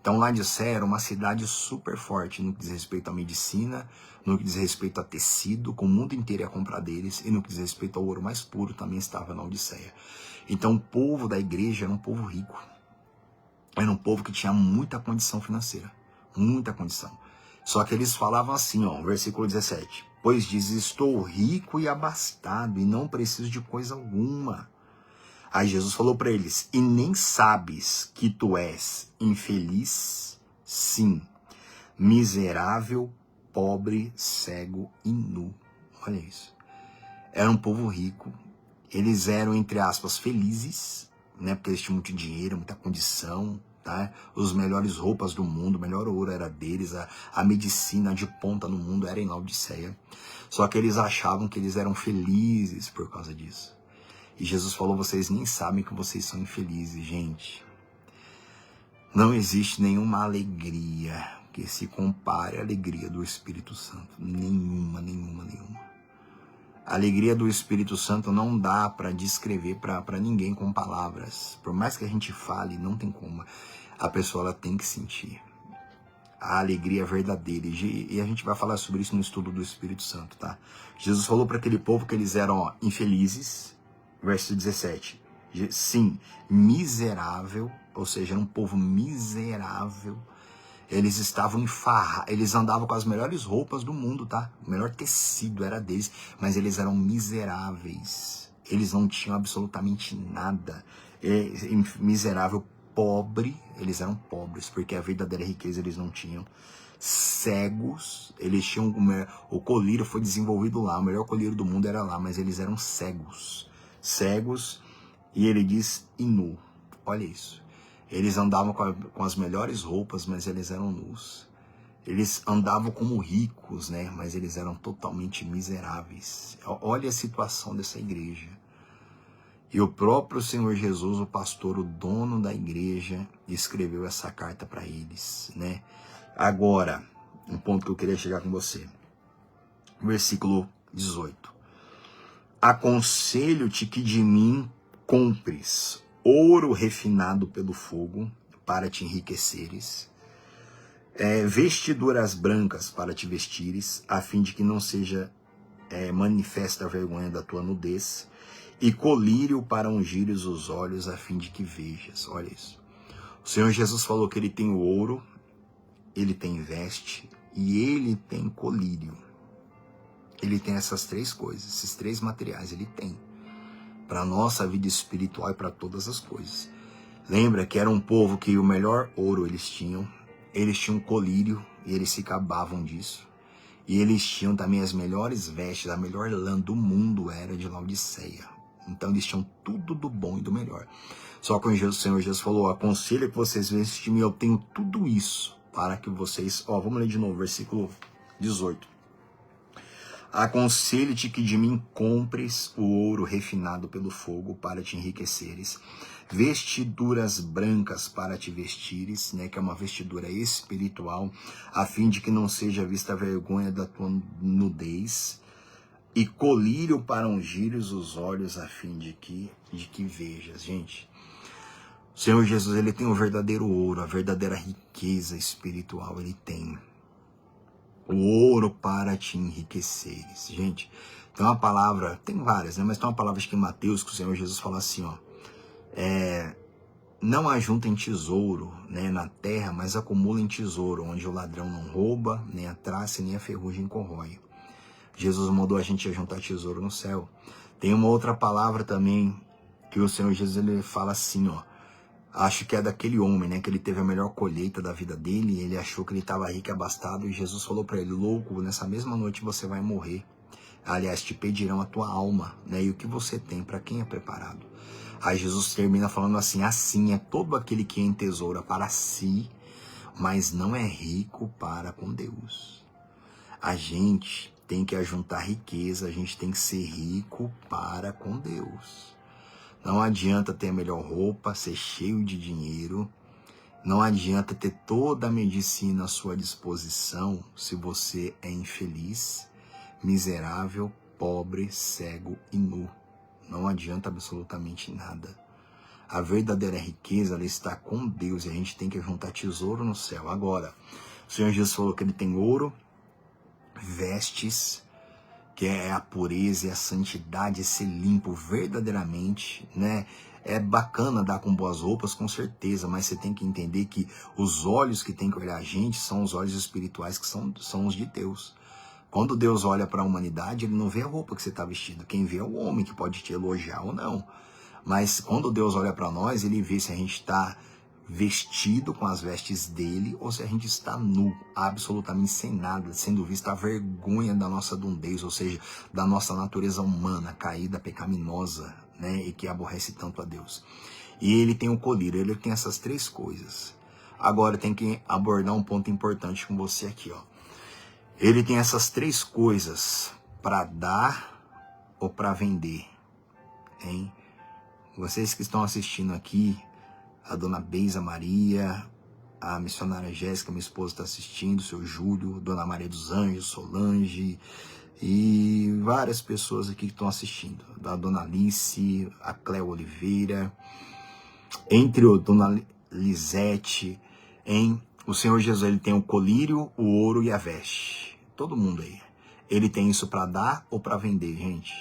Então, Laodiceia era uma cidade super forte no que diz respeito à medicina, no que diz respeito a tecido, com o mundo inteiro ia comprar deles, e no que diz respeito ao ouro mais puro também estava na Laodiceia. Então, o povo da igreja era um povo rico. Era um povo que tinha muita condição financeira, muita condição. Só que eles falavam assim, ó, versículo 17. Pois diz, estou rico e abastado, e não preciso de coisa alguma. Aí Jesus falou para eles, e nem sabes que tu és infeliz? Sim, miserável, pobre, cego e nu. Olha isso. Era um povo rico, eles eram, entre aspas, felizes, né? Porque eles tinham muito dinheiro, muita condição, tá? Os melhores roupas do mundo, o melhor ouro era deles, a medicina de ponta no mundo era em Laodiceia. Só que eles achavam que eles eram felizes por causa disso. E Jesus falou, vocês nem sabem que vocês são infelizes, gente. Não existe nenhuma alegria que se compare à alegria do Espírito Santo. Nenhuma, nenhuma, nenhuma. A alegria do Espírito Santo não dá para descrever para ninguém com palavras. Por mais que a gente fale, não tem como. A pessoa ela tem que sentir. A alegria verdadeira. E a gente vai falar sobre isso no estudo do Espírito Santo, tá? Jesus falou para aquele povo que eles eram infelizes. Verso 17. Sim, miserável, ou seja, era um povo miserável. Eles estavam eles andavam com as melhores roupas do mundo, tá? O melhor tecido era deles, mas eles eram miseráveis. Eles não tinham absolutamente nada. Miserável, pobre, eles eram pobres, porque a verdadeira riqueza eles não tinham. Cegos, eles tinham o colírio foi desenvolvido lá, o melhor colírio do mundo era lá, mas eles eram cegos. Cegos, e ele diz e nu. Olha isso. Eles andavam com as melhores roupas, mas eles eram nus. Eles andavam como ricos, né? Mas eles eram totalmente miseráveis. Olha a situação dessa igreja. E o próprio Senhor Jesus, o pastor, o dono da igreja, escreveu essa carta para eles, né? Agora, um ponto que eu queria chegar com você. Versículo 18. Aconselho-te que de mim compres ouro refinado pelo fogo para te enriqueceres, vestiduras brancas para te vestires, a fim de que não seja manifesta a vergonha da tua nudez, e colírio para ungires os olhos, a fim de que vejas. Olha isso. O Senhor Jesus falou que ele tem o ouro, ele tem veste e ele tem colírio. Ele tem essas três coisas, esses três materiais, ele tem. Para a nossa vida espiritual e para todas as coisas. Lembra que era um povo que o melhor ouro eles tinham colírio e eles se gabavam disso. E eles tinham também as melhores vestes, a melhor lã do mundo era de Laodiceia. Então eles tinham tudo do bom e do melhor. Só que o Senhor Jesus falou, aconselho que vocês vejam de mim, eu tenho tudo isso para que vocês... vamos ler de novo, versículo 18. Aconselho-te que de mim compres o ouro refinado pelo fogo para te enriqueceres, vestiduras brancas para te vestires, né, que é uma vestidura espiritual, a fim de que não seja vista a vergonha da tua nudez, e colírio para ungires os olhos, a fim de que vejas. Gente, o Senhor Jesus, ele tem o verdadeiro ouro, a verdadeira riqueza espiritual, ele tem o ouro para te enriqueceres. Gente, tem uma palavra, tem várias, né? Mas tem uma palavra aqui em Mateus que o Senhor Jesus fala assim, não ajuntem tesouro, né, na terra, mas acumulem tesouro, onde o ladrão não rouba, nem a traça, nem a ferrugem corrói. Jesus mandou a gente juntar tesouro no céu. Tem uma outra palavra também que o Senhor Jesus, ele fala assim, acho que é daquele homem, né, que ele teve a melhor colheita da vida dele, ele achou que ele estava rico e abastado, e Jesus falou para ele, louco, nessa mesma noite você vai morrer. Aliás, te pedirão a tua alma, né, e o que você tem, para quem é preparado. Aí Jesus termina falando assim é todo aquele que entesoura para si, mas não é rico para com Deus. A gente tem que ajuntar riqueza, a gente tem que ser rico para com Deus. Não adianta ter a melhor roupa, ser cheio de dinheiro. Não adianta ter toda a medicina à sua disposição se você é infeliz, miserável, pobre, cego e nu. Não adianta absolutamente nada. A verdadeira riqueza, ela está com Deus e a gente tem que juntar tesouro no céu. Agora, o Senhor Jesus falou que ele tem ouro, vestes, que é a pureza e a santidade, ser limpo verdadeiramente, né? É bacana andar com boas roupas, com certeza, mas você tem que entender que os olhos que tem que olhar a gente são os olhos espirituais, que são os de Deus. Quando Deus olha para a humanidade, ele não vê a roupa que você está vestido. Quem vê é o homem, que pode te elogiar ou não. Mas quando Deus olha para nós, ele vê se a gente está vestido com as vestes dele ou se a gente está nu, absolutamente sem nada, sendo vista a vergonha da nossa nudez, ou seja, da nossa natureza humana, caída, pecaminosa, né, e que aborrece tanto a Deus. E ele tem o colírio, ele tem essas três coisas. Agora tem que abordar um ponto importante com você aqui, Ele tem essas três coisas para dar ou para vender, hein? Vocês que estão assistindo aqui, a dona Beisa Maria, a missionária Jéssica, minha esposa, está assistindo, o seu Júlio, dona Maria dos Anjos, Solange, e várias pessoas aqui que estão assistindo. A dona Alice, a Cléo Oliveira, entre o dona Lisete, hein? O Senhor Jesus, ele tem o colírio, o ouro e a veste. Todo mundo aí. Ele tem isso para dar ou para vender, gente?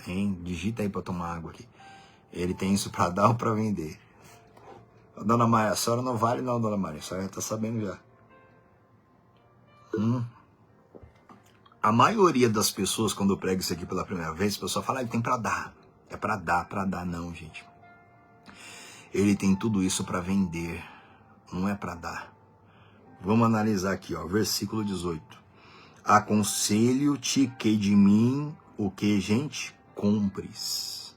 Hein? Digita aí para tomar água aqui. Ele tem isso para dar ou para vender? Dona Maria, a senhora não vale não, dona Maria. A senhora já tá sabendo já. A maioria das pessoas, quando eu prego isso aqui pela primeira vez, a pessoa fala, ele tem para dar. É para dar não, gente. Ele tem tudo isso para vender. Não é para dar. Vamos analisar aqui, versículo 18. Aconselho-te que de mim, o que, gente? Compres.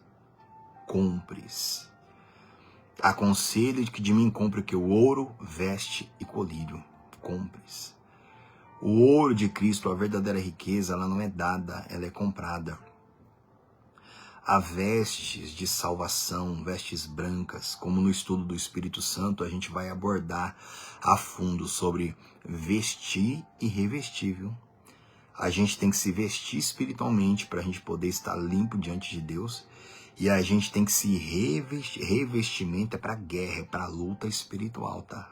Aconselho que de mim compre o que? O ouro, veste e colírio. Compres. O ouro de Cristo, a verdadeira riqueza, ela não é dada, ela é comprada. Há vestes de salvação, vestes brancas, como no estudo do Espírito Santo, a gente vai abordar a fundo sobre vestir e revestir, viu? A gente tem que se vestir espiritualmente para a gente poder estar limpo diante de Deus. E a gente tem que se revestir. Revestimento é para guerra, é para luta espiritual, tá?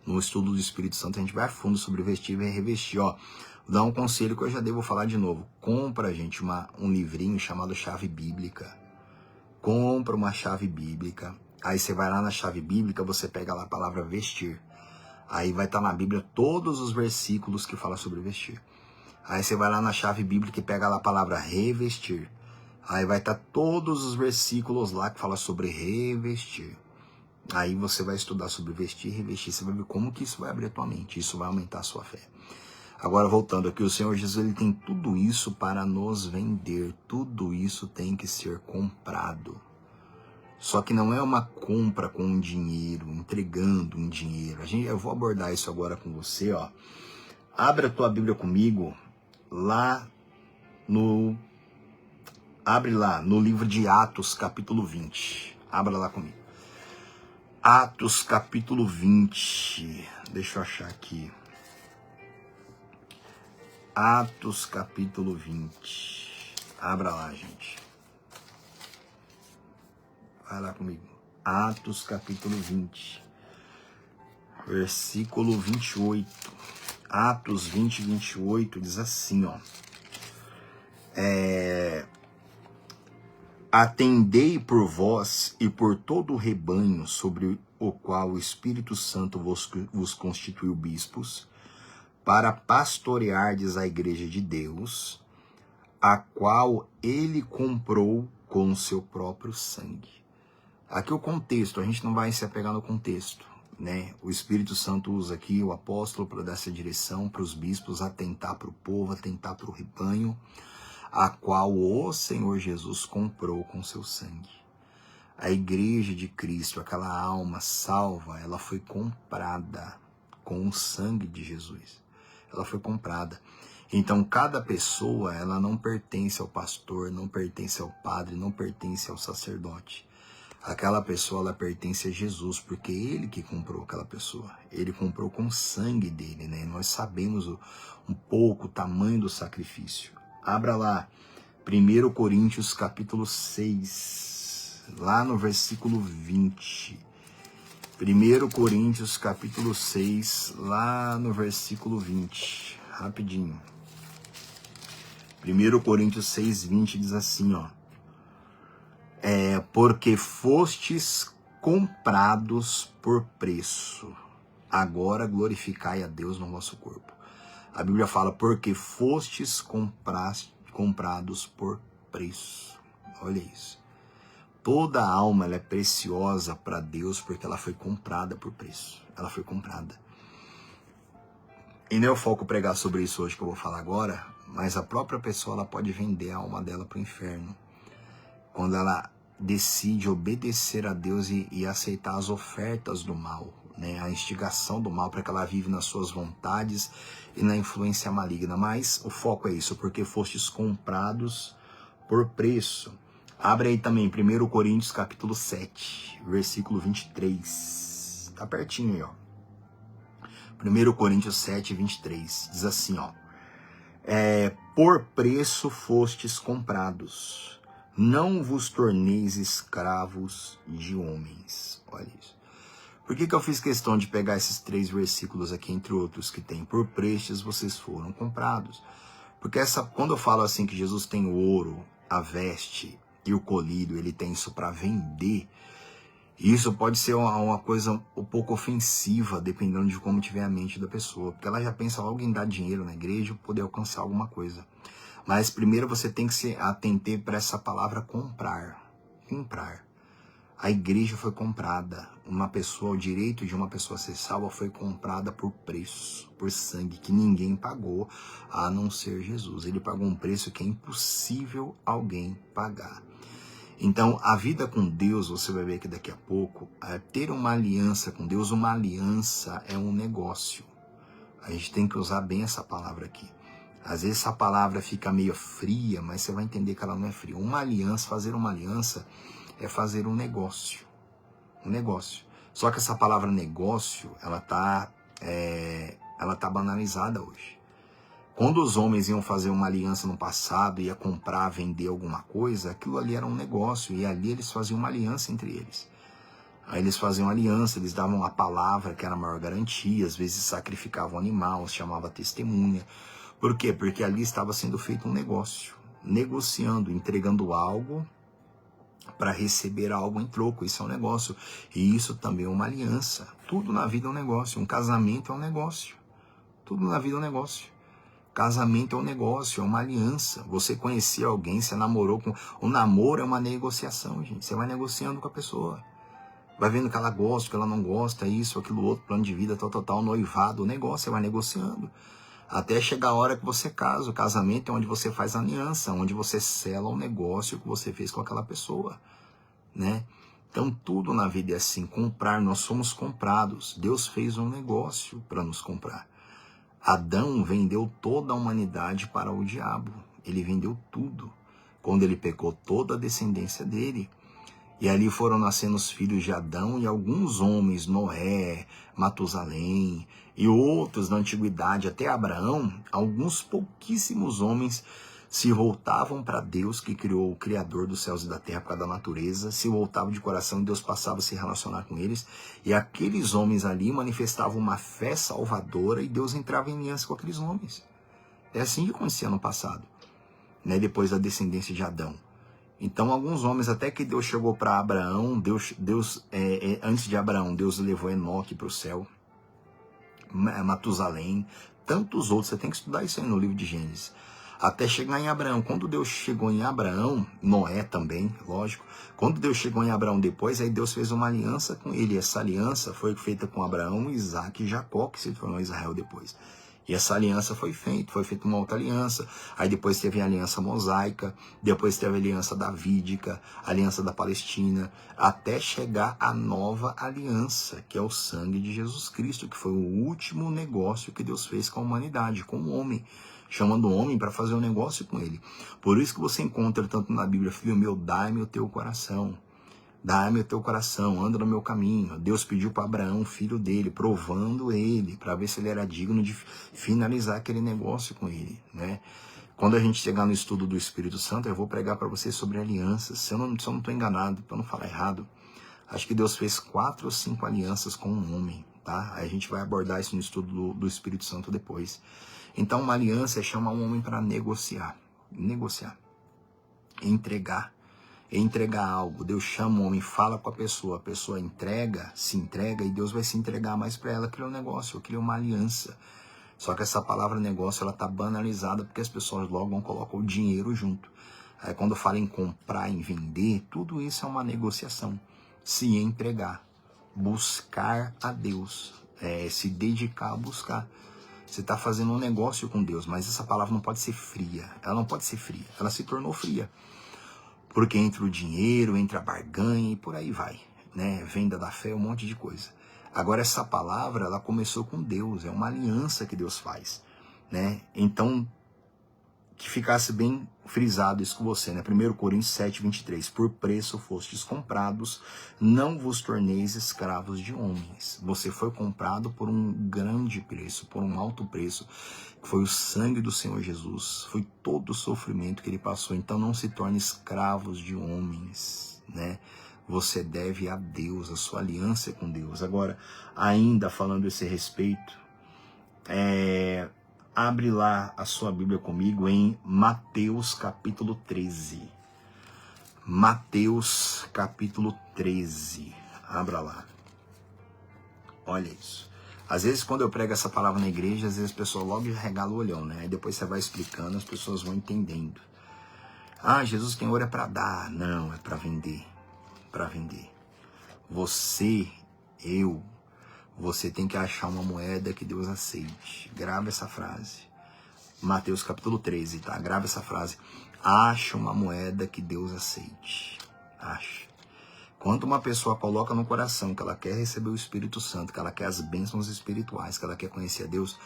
No estudo do Espírito Santo a gente vai a fundo sobre vestir e revestir, Vou dar um conselho que eu já devo falar de novo. Compra, gente, um livrinho chamado Chave Bíblica. Compra uma chave bíblica. Aí você vai lá na chave bíblica, você pega lá a palavra vestir. Aí vai estar na Bíblia todos os versículos que falam sobre vestir. Aí você vai lá na chave bíblica e pega lá a palavra revestir. Aí vai estar todos os versículos lá que falam sobre revestir. Aí você vai estudar sobre vestir e revestir. Você vai ver como que isso vai abrir a tua mente. Isso vai aumentar a sua fé. Agora, voltando aqui, o Senhor Jesus, ele tem tudo isso para nos vender. Tudo isso tem que ser comprado. Só que não é uma compra com um dinheiro, entregando um dinheiro. Eu vou abordar isso agora com você, ó. Abre a tua Bíblia comigo, abre lá no livro de Atos, capítulo 20. Abra lá comigo. Atos, capítulo 20. Deixa eu achar aqui. Atos, capítulo 20. Abra lá, gente. Vai lá comigo. Atos, capítulo 20. Versículo 28. Atos 20, 28 diz assim, ó. Atendei por vós e por todo o rebanho sobre o qual o Espírito Santo vos constituiu bispos, para pastoreardes a igreja de Deus, a qual ele comprou com o seu próprio sangue. Aqui o contexto, a gente não vai se apegar no contexto, né? O Espírito Santo usa aqui o apóstolo para dar essa direção para os bispos, atentar para o povo, atentar para o rebanho, a qual o Senhor Jesus comprou com seu sangue. A igreja de Cristo, aquela alma salva, ela foi comprada com o sangue de Jesus. Ela foi comprada. Então, cada pessoa, ela não pertence ao pastor, não pertence ao padre, não pertence ao sacerdote. Aquela pessoa, ela pertence a Jesus, porque ele que comprou aquela pessoa. Ele comprou com o sangue dele, né? Nós sabemos um pouco o tamanho do sacrifício. Abra lá, 1 Coríntios capítulo 6, lá no versículo 20. 1 Coríntios capítulo 6, lá no versículo 20. Rapidinho. 1 Coríntios 6, 20 diz assim, ó. Porque fostes comprados por preço. Agora glorificai a Deus no vosso corpo. A Bíblia fala, porque fostes comprados por preço. Olha isso. Toda alma ela é preciosa para Deus porque ela foi comprada por preço. Ela foi comprada. E não é o foco pregar sobre isso hoje que eu vou falar agora, mas a própria pessoa ela pode vender a alma dela para o inferno. Quando ela decide obedecer a Deus e aceitar as ofertas do mal, né? A instigação do mal para que ela vive nas suas vontades e na influência maligna. Mas o foco é isso, porque fostes comprados por preço. Abre aí também 1 Coríntios capítulo 7, versículo 23. Tá pertinho aí, ó. 1 Coríntios 7, 23. Diz assim, ó. Por preço fostes comprados. Não vos torneis escravos de homens. Olha isso. Por que eu fiz questão de pegar esses 3 versículos aqui, entre outros que tem? Por prestes vocês foram comprados. Porque quando eu falo assim que Jesus tem o ouro, a veste e o colírio, ele tem isso para vender, isso pode ser uma coisa um pouco ofensiva, dependendo de como tiver a mente da pessoa. Porque ela já pensa logo em dar dinheiro na igreja para poder alcançar alguma coisa. Mas primeiro você tem que se atentar para essa palavra comprar. Comprar. A igreja foi comprada. O direito de uma pessoa ser salva foi comprada por preço, por sangue, que ninguém pagou, a não ser Jesus. Ele pagou um preço que é impossível alguém pagar. Então, a vida com Deus, você vai ver aqui daqui a pouco, ter uma aliança com Deus, uma aliança é um negócio. A gente tem que usar bem essa palavra aqui. Às vezes essa palavra fica meio fria, mas você vai entender que ela não é fria. Uma aliança, fazer uma aliança é fazer um negócio. Um negócio. Só que essa palavra negócio, ela tá banalizada hoje. Quando os homens iam fazer uma aliança no passado, ia comprar, vender alguma coisa, aquilo ali era um negócio, e ali eles faziam uma aliança entre eles. Aí eles faziam aliança, eles davam a palavra, que era a maior garantia, às vezes sacrificavam um animal, se chamava testemunha. Por quê? Porque ali estava sendo feito um negócio, negociando, entregando algo para receber algo em troco. Isso é um negócio, e isso também é uma aliança. Tudo na vida é um negócio, um casamento é um negócio. Tudo na vida é um negócio. Casamento é um negócio, é uma aliança. Você conhecia alguém, você namorou com... O namoro é uma negociação, gente. Você vai negociando com a pessoa. Vai vendo que ela gosta, que ela não gosta, isso, aquilo, outro, plano de vida, tal. Noivado, o negócio, você vai negociando. Até chegar a hora que você casa. O casamento é onde você faz a aliança, onde você sela o negócio que você fez com aquela pessoa, né? Então tudo na vida é assim, comprar, nós somos comprados. Deus fez um negócio para nos comprar. Adão vendeu toda a humanidade para o diabo. Ele vendeu tudo. Quando ele pecou, toda a descendência dele. E ali foram nascendo os filhos de Adão e alguns homens, Noé, Matusalém e outros da antiguidade, até Abraão. Alguns pouquíssimos homens se voltavam para Deus, que criou o Criador dos céus e da terra por causa da natureza, se voltavam de coração e Deus passava a se relacionar com eles. E aqueles homens ali manifestavam uma fé salvadora e Deus entrava em aliança com aqueles homens. É assim que acontecia no passado, né? Depois da descendência de Adão. Então, alguns homens, até que Deus chegou para Abraão, antes de Abraão, Deus levou Enoque para o céu, Matusalém, tantos outros, você tem que estudar isso aí no livro de Gênesis, até chegar em Abraão. Quando Deus chegou em Abraão, Noé também, lógico, quando Deus chegou em Abraão depois, aí Deus fez uma aliança com ele, essa aliança foi feita com Abraão, Isaac e Jacó, que se tornou Israel depois. E essa aliança foi feita uma outra aliança. Aí depois teve a aliança mosaica, depois teve a aliança davídica, a aliança da Palestina, até chegar a nova aliança, que é o sangue de Jesus Cristo, que foi o último negócio que Deus fez com a humanidade, com o homem, chamando o homem para fazer um negócio com ele. Por isso que você encontra tanto na Bíblia, filho meu, dai-me o teu coração. Dá-me o teu coração, anda no meu caminho. Deus pediu para Abraão, filho dele, provando ele, para ver se ele era digno de finalizar aquele negócio com ele, né? Quando a gente chegar no estudo do Espírito Santo, eu vou pregar para vocês sobre alianças. Se eu não estou enganado, para não falar errado, acho que Deus fez 4 ou 5 alianças com um homem, tá? Aí a gente vai abordar isso no estudo do Espírito Santo depois. Então, uma aliança é chamar um homem para negociar, entregar algo. Deus chama o homem, fala com a pessoa se entrega e Deus vai se entregar mais para ela. Cria um negócio, cria uma aliança. Só que essa palavra negócio, ela tá banalizada porque as pessoas logo colocam o dinheiro junto. Aí quando fala em comprar, em vender, tudo isso é uma negociação. Se entregar, buscar a Deus, se dedicar a buscar. Você está fazendo um negócio com Deus, mas essa palavra não pode ser fria. Ela não pode ser fria, ela se tornou fria. Porque entra o dinheiro, entra a barganha e por aí vai, né? Venda da fé, um monte de coisa. Agora essa palavra, ela começou com Deus, é uma aliança que Deus faz, né? Então, que ficasse bem frisado isso com você, né? 1 Coríntios 7, 23. Por preço fostes comprados, não vos torneis escravos de homens. Você foi comprado por um grande preço, por um alto preço, que foi o sangue do Senhor Jesus, foi todo o sofrimento que ele passou. Então não se torne escravos de homens, né? Você deve a Deus, a sua aliança é com Deus. Agora, ainda falando esse respeito, abre lá a sua Bíblia comigo em Mateus capítulo 13. Mateus capítulo 13. Abra lá. Olha isso. Às vezes quando eu prego essa palavra na igreja, às vezes a pessoa logo regala o olhão, né? Aí depois você vai explicando, as pessoas vão entendendo. Ah, Jesus tem ouro é para dar. Não, é para vender. Para vender. Você tem que achar uma moeda que Deus aceite. Grava essa frase. Mateus capítulo 13, tá? Grava essa frase. Acha uma moeda que Deus aceite. Acha. Quando uma pessoa coloca no coração que ela quer receber o Espírito Santo, que ela quer as bênçãos espirituais, que ela quer conhecer a Deus,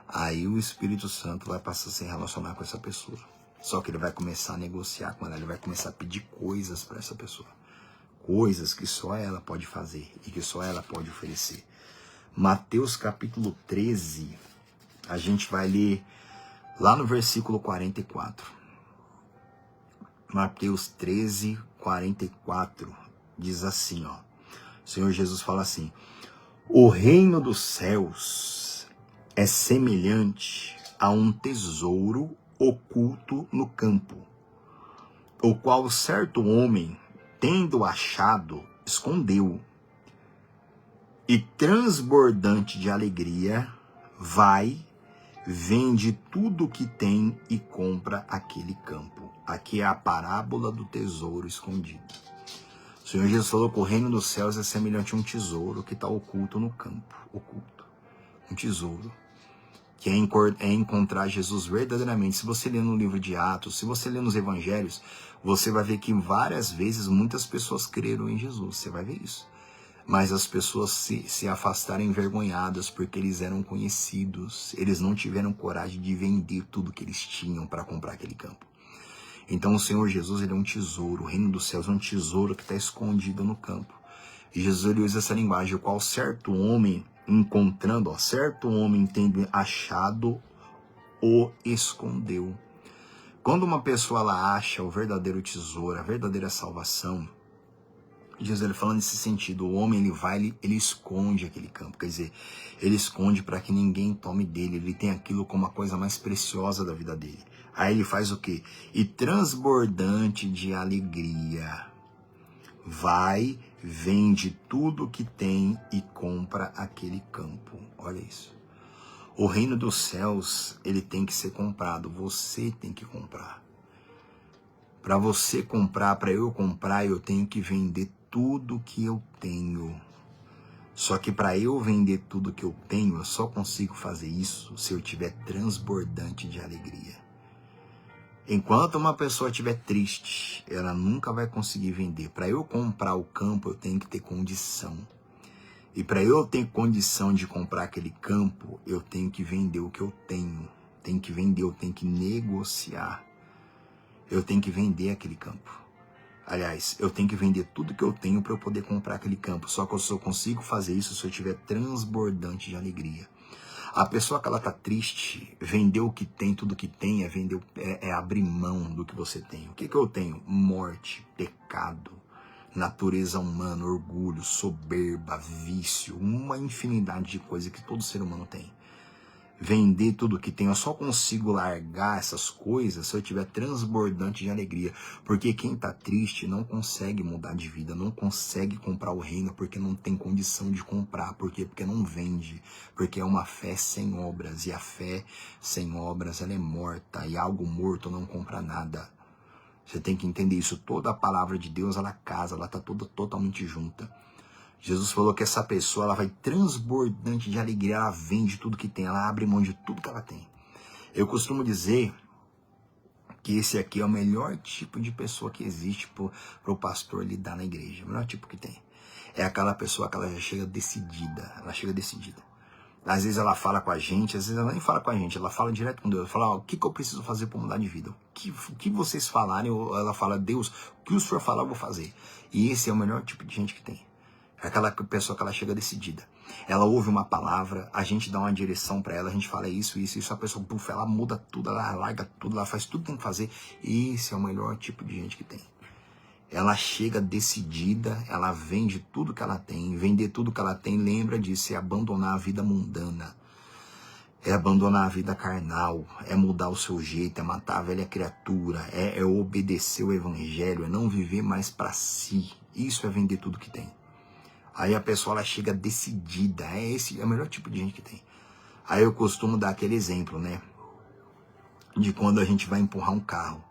aí o Espírito Santo vai passar a se relacionar com essa pessoa. Só que ele vai começar a negociar com ela, ele vai começar a pedir coisas para essa pessoa. Coisas que só ela pode fazer e que só ela pode oferecer. Mateus capítulo 13, a gente vai ler lá no versículo 44. Mateus 13, 44, diz assim, ó. O Senhor Jesus fala assim: o reino dos céus é semelhante a um tesouro oculto no campo, o qual certo homem, tendo achado, escondeu, e transbordante de alegria, vai, vende tudo o que tem e compra aquele campo. Aqui é a parábola do tesouro escondido. O Senhor Jesus falou que o reino dos céus é semelhante a um tesouro que está oculto no campo. Oculto. Um tesouro. que é encontrar Jesus verdadeiramente. Se você ler no livro de Atos, se você ler nos evangelhos, você vai ver que várias vezes muitas pessoas creram em Jesus, você vai ver isso. Mas as pessoas se afastaram envergonhadas porque eles eram conhecidos, eles não tiveram coragem de vender tudo que eles tinham para comprar aquele campo. Então o Senhor Jesus, ele é um tesouro, o reino dos céus é um tesouro que está escondido no campo. E Jesus, ele usa essa linguagem, o qual certo homem encontrando, certo homem tendo achado, o escondeu. Quando uma pessoa ela acha o verdadeiro tesouro, a verdadeira salvação, Jesus, ele falando nesse sentido, o homem ele esconde aquele campo, quer dizer, ele esconde para que ninguém tome dele, ele tem aquilo como a coisa mais preciosa da vida dele. Aí ele faz o quê? E transbordante de alegria, vai, vende tudo que tem e compra aquele campo. Olha isso. O reino dos céus, ele tem que ser comprado, você tem que comprar. Para você comprar, para eu comprar, eu tenho que vender tudo que eu tenho. Só que para eu vender tudo que eu tenho, eu só consigo fazer isso se eu estiver transbordante de alegria. Enquanto uma pessoa estiver triste, ela nunca vai conseguir vender. Para eu comprar o campo, eu tenho que ter condição. E para eu ter condição de comprar aquele campo, eu tenho que vender o que eu tenho. Tenho que vender, eu tenho que negociar. Eu tenho que vender aquele campo. Aliás, eu tenho que vender tudo que eu tenho para eu poder comprar aquele campo. Só que eu só consigo fazer isso se eu estiver transbordante de alegria. A pessoa que ela está triste, vender o que tem, tudo que tem, é abrir mão do que você tem. O que eu tenho? Morte, pecado, natureza humana, orgulho, soberba, vício, uma infinidade de coisas que todo ser humano tem. Vender tudo que tem, eu só consigo largar essas coisas se eu estiver transbordante de alegria, porque quem está triste não consegue mudar de vida, não consegue comprar o reino porque não tem condição de comprar. Por quê? Porque não vende, porque é uma fé sem obras, e a fé sem obras ela é morta, e algo morto não compra nada. Você tem que entender isso. Toda a palavra de Deus ela casa, ela está toda totalmente junta. Jesus falou que essa pessoa ela vai transbordante de alegria, ela vende tudo que tem, ela abre mão de tudo que ela tem. Eu costumo dizer que esse aqui é o melhor tipo de pessoa que existe para o pastor lidar na igreja. O melhor tipo que tem. É aquela pessoa que ela já chega decidida, ela chega decidida. Às vezes ela fala com a gente, às vezes ela nem fala com a gente, ela fala direto com Deus. Ela fala, o que eu preciso fazer para mudar de vida? O que vocês falarem, ela fala, Deus, o que o Senhor falar eu vou fazer. E esse é o melhor tipo de gente que tem. É aquela pessoa que ela chega decidida. Ela ouve uma palavra, a gente dá uma direção para ela, a gente fala isso, a pessoa, puf, ela muda tudo, ela larga tudo, ela faz tudo que tem que fazer. E esse é o melhor tipo de gente que tem. Ela chega decidida, ela vende tudo que ela tem. Vender tudo que ela tem, lembra disso, é abandonar a vida mundana. É abandonar a vida carnal, é mudar o seu jeito, é matar a velha criatura, é obedecer o evangelho, é não viver mais para si. Isso é vender tudo que tem. Aí a pessoa ela chega decidida, esse é o melhor tipo de gente que tem. Aí eu costumo dar aquele exemplo, né? De quando a gente vai empurrar um carro.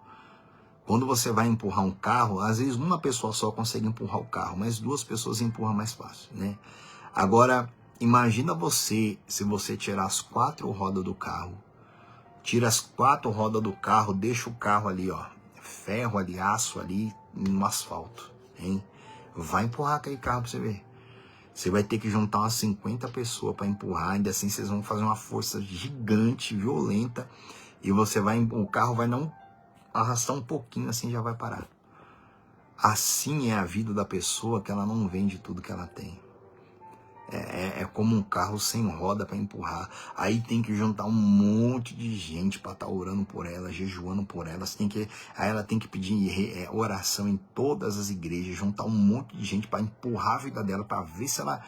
Quando você vai empurrar um carro, às vezes uma pessoa só consegue empurrar o carro, mas duas pessoas empurram mais fácil, né? Agora, imagina você, se você tirar as 4 rodas do carro, tira as 4 rodas do carro, deixa o carro ali, ó, ferro ali, aço ali, no asfalto, hein? Vai empurrar aquele carro pra você ver. Você vai ter que juntar umas 50 pessoas para empurrar, ainda assim vocês vão fazer uma força gigante, violenta, e o carro vai não arrastar um pouquinho, assim já vai parar. Assim é a vida da pessoa que ela não vende tudo que ela tem. É como um carro sem roda para empurrar. Aí tem que juntar um monte de gente para estar orando por ela, jejuando por ela. Aí ela tem que pedir oração em todas as igrejas, juntar um monte de gente para empurrar a vida dela, para ver se ela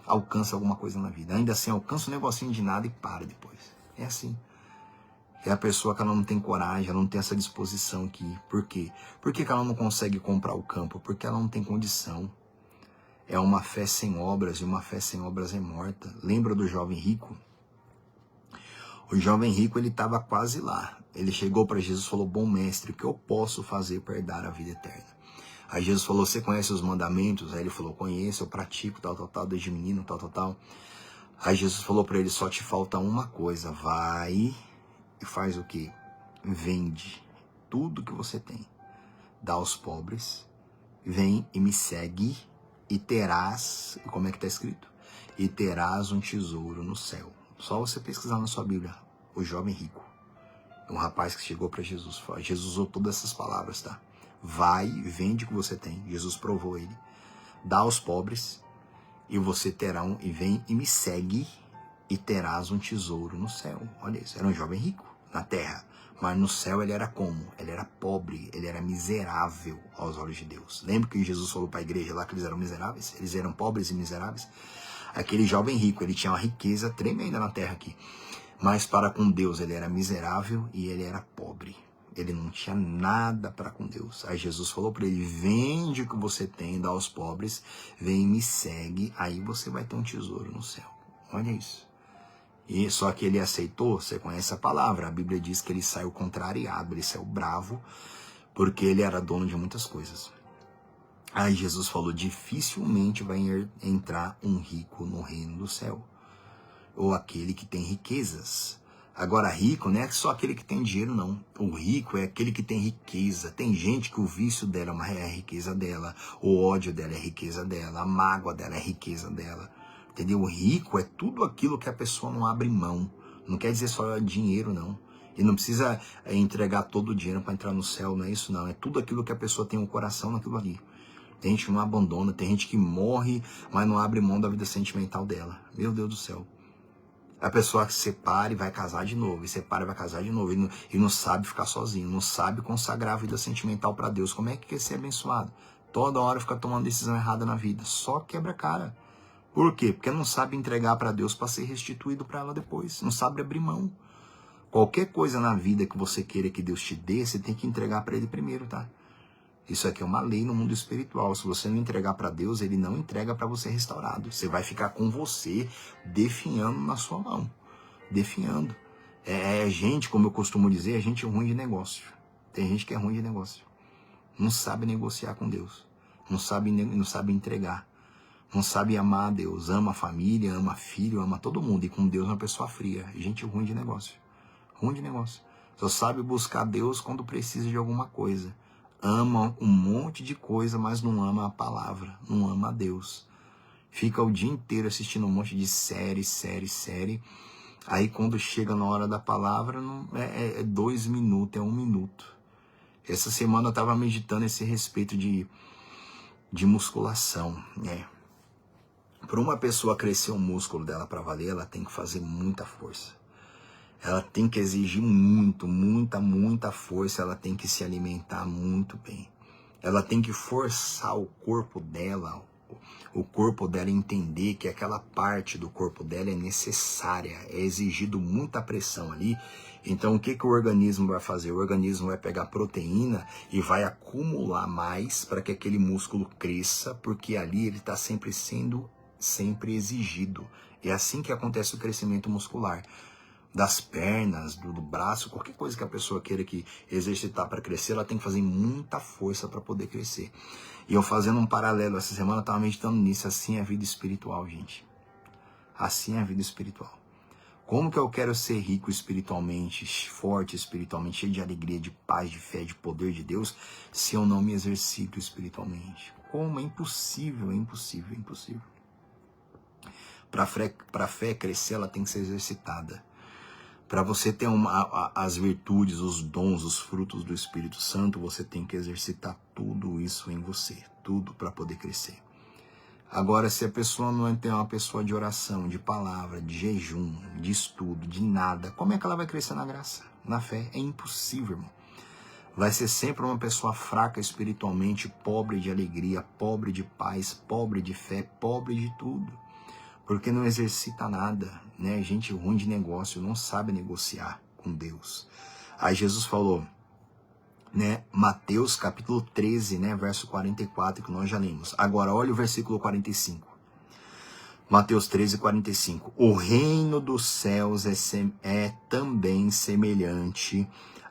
alcança alguma coisa na vida. Ainda assim, alcança um negocinho de nada e para depois. É assim. É a pessoa que ela não tem coragem, ela não tem essa disposição aqui. Por quê? Por que ela não consegue comprar o campo? Porque ela não tem condição. É uma fé sem obras, e uma fé sem obras é morta. Lembra do jovem rico? O jovem rico, ele estava quase lá. Ele chegou para Jesus e falou, bom mestre, o que eu posso fazer para herdar a vida eterna? Aí Jesus falou, você conhece os mandamentos? Aí ele falou, conheço, eu pratico, tal, desde menino, tal. Aí Jesus falou para ele, só te falta uma coisa, vai e faz o quê? Vende tudo que você tem, dá aos pobres, vem e me segue e terás, como é que está escrito? E terás um tesouro no céu. Só você pesquisar na sua Bíblia, o jovem rico, um rapaz que chegou para Jesus, Jesus usou todas essas palavras, tá? Vai, vende o que você tem, Jesus provou ele, dá aos pobres e você terá e vem e me segue e terás um tesouro no céu. Olha isso, era um jovem rico na terra, mas no céu ele era como? Ele era pobre, ele era miserável aos olhos de Deus. Lembra que Jesus falou para a igreja lá que eles eram miseráveis? Eles eram pobres e miseráveis? Aquele jovem rico, ele tinha uma riqueza tremenda na terra aqui, mas para com Deus ele era miserável e ele era pobre. Ele não tinha nada para com Deus. Aí Jesus falou para ele, vende o que você tem, dá aos pobres, vem e me segue, aí você vai ter um tesouro no céu. Olha isso. E só que ele aceitou, você conhece a palavra, a Bíblia diz que ele saiu contrariado, ele saiu bravo, porque ele era dono de muitas coisas. Aí Jesus falou, dificilmente vai entrar um rico no reino do céu, ou aquele que tem riquezas. Agora, rico não é só aquele que tem dinheiro, não. O rico é aquele que tem riqueza. Tem gente que o vício dela é a riqueza dela, o ódio dela é a riqueza dela, a mágoa dela é a riqueza dela. Entendeu? O rico é tudo aquilo que a pessoa não abre mão. Não quer dizer só dinheiro, não. E não precisa entregar todo o dinheiro para entrar no céu, não é isso, não. É tudo aquilo que a pessoa tem um coração naquilo ali. Tem gente que não abandona, tem gente que morre, mas não abre mão da vida sentimental dela. Meu Deus do céu. A pessoa que se separa e vai casar de novo, e separa e vai casar de novo, e não sabe ficar sozinho, não sabe consagrar a vida sentimental para Deus. Como é que quer ser abençoado? Toda hora fica tomando decisão errada na vida, só quebra a cara. Por quê? Porque não sabe entregar para Deus para ser restituído para ela depois, não sabe abrir mão. Qualquer coisa na vida que você queira que Deus te dê, você tem que entregar para Ele primeiro, tá? Isso aqui é uma lei no mundo espiritual. Se você não entregar para Deus, Ele não entrega para você restaurado. Você vai ficar com você definhando na sua mão. Definhando. É gente, como eu costumo dizer, é gente ruim de negócio. Tem gente que é ruim de negócio. Não sabe negociar com Deus. Não sabe entregar. Não sabe amar a Deus. Ama a família, ama filho, ama todo mundo. E com Deus é uma pessoa fria. Gente ruim de negócio. Ruim de negócio. Só sabe buscar Deus quando precisa de alguma coisa. Ama um monte de coisa, mas não ama a palavra, não ama a Deus. Fica o dia inteiro assistindo um monte de série. Aí quando chega na hora da palavra, não, é 2 minutos, é 1 minuto. Essa semana eu estava meditando esse respeito de musculação, né? Para uma pessoa crescer o músculo dela para valer, ela tem que fazer muita força. Ela tem que exigir muita força, ela tem que se alimentar muito bem. Ela tem que forçar o corpo dela entender que aquela parte do corpo dela é necessária, é exigido muita pressão ali. Então o que o organismo vai fazer? O organismo vai pegar proteína e vai acumular mais para que aquele músculo cresça, porque ali ele está sempre sendo exigido. É assim que acontece o crescimento muscular. Das pernas, do braço, qualquer coisa que a pessoa queira que exercitar para crescer, ela tem que fazer muita força para poder crescer. E eu fazendo um paralelo, essa semana eu estava meditando nisso, assim é a vida espiritual, gente. Assim é a vida espiritual. Como que eu quero ser rico espiritualmente, forte espiritualmente, cheio de alegria, de paz, de fé, de poder de Deus, se eu não me exercito espiritualmente? Como? É impossível, é impossível, é impossível. Para a fé crescer, ela tem que ser exercitada. Para você ter as virtudes, os dons, os frutos do Espírito Santo, você tem que exercitar tudo isso em você, tudo para poder crescer. Agora, se a pessoa não é uma pessoa de oração, de palavra, de jejum, de estudo, de nada, como é que ela vai crescer na graça, na fé? É impossível, irmão. Vai ser sempre uma pessoa fraca espiritualmente, pobre de alegria, pobre de paz, pobre de fé, pobre de tudo. Porque não exercita nada, né? Gente ruim de negócio, não sabe negociar com Deus. Aí Jesus falou, né? Mateus capítulo 13, né? Verso 44, que nós já lemos. Agora, olha o versículo 45. Mateus 13, 45. O reino dos céus é também semelhante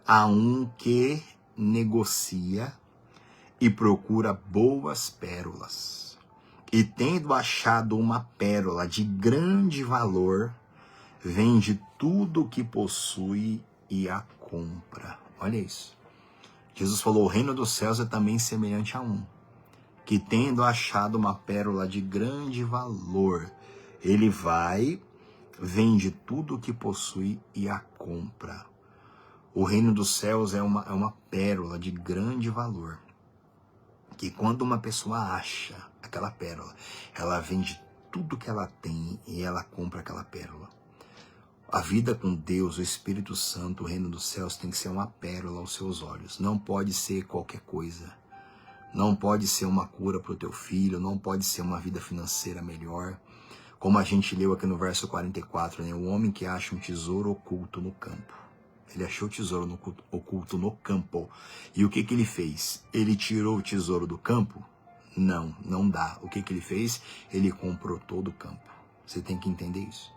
a um que negocia e procura boas pérolas. E tendo achado uma pérola de grande valor, vende tudo o que possui e a compra. Olha isso. Jesus falou, o reino dos céus é também semelhante a um, que tendo achado uma pérola de grande valor, ele vai, vende tudo o que possui e a compra. O reino dos céus é uma pérola de grande valor, que quando uma pessoa acha aquela pérola, ela vende tudo que ela tem e ela compra aquela pérola. A vida com Deus, o Espírito Santo, o reino dos céus tem que ser uma pérola aos seus olhos. Não pode ser qualquer coisa. Não pode ser uma cura para o teu filho, não pode ser uma vida financeira melhor. Como a gente leu aqui no verso 44, né? O homem que acha um tesouro oculto no campo. Ele achou o tesouro oculto no campo. E o que ele fez? Ele tirou o tesouro do campo? Não, não dá. O que ele fez? Ele comprou todo o campo. Você tem que entender isso.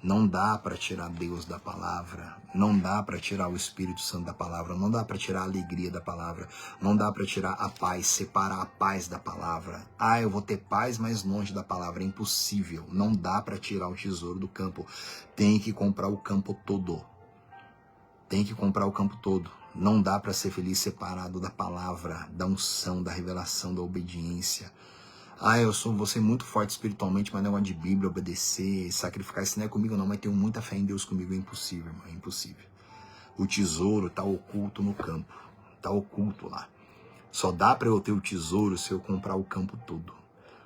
Não dá para tirar Deus da palavra, não dá para tirar o Espírito Santo da palavra, não dá para tirar a alegria da palavra, não dá para tirar a paz, separar a paz da palavra. Ah, eu vou ter paz mais longe da palavra, é impossível. Não dá para tirar o tesouro do campo. Tem que comprar o campo todo. Tem que comprar o campo todo. Não dá para ser feliz separado da palavra, da unção, da revelação, da obediência. Ah, vou ser muito forte espiritualmente, mas não é de Bíblia, obedecer, sacrificar, isso não é comigo não, mas tenho muita fé em Deus comigo, é impossível, irmão, é impossível. O tesouro está oculto no campo, está oculto lá. Só dá para eu ter o tesouro se eu comprar o campo todo.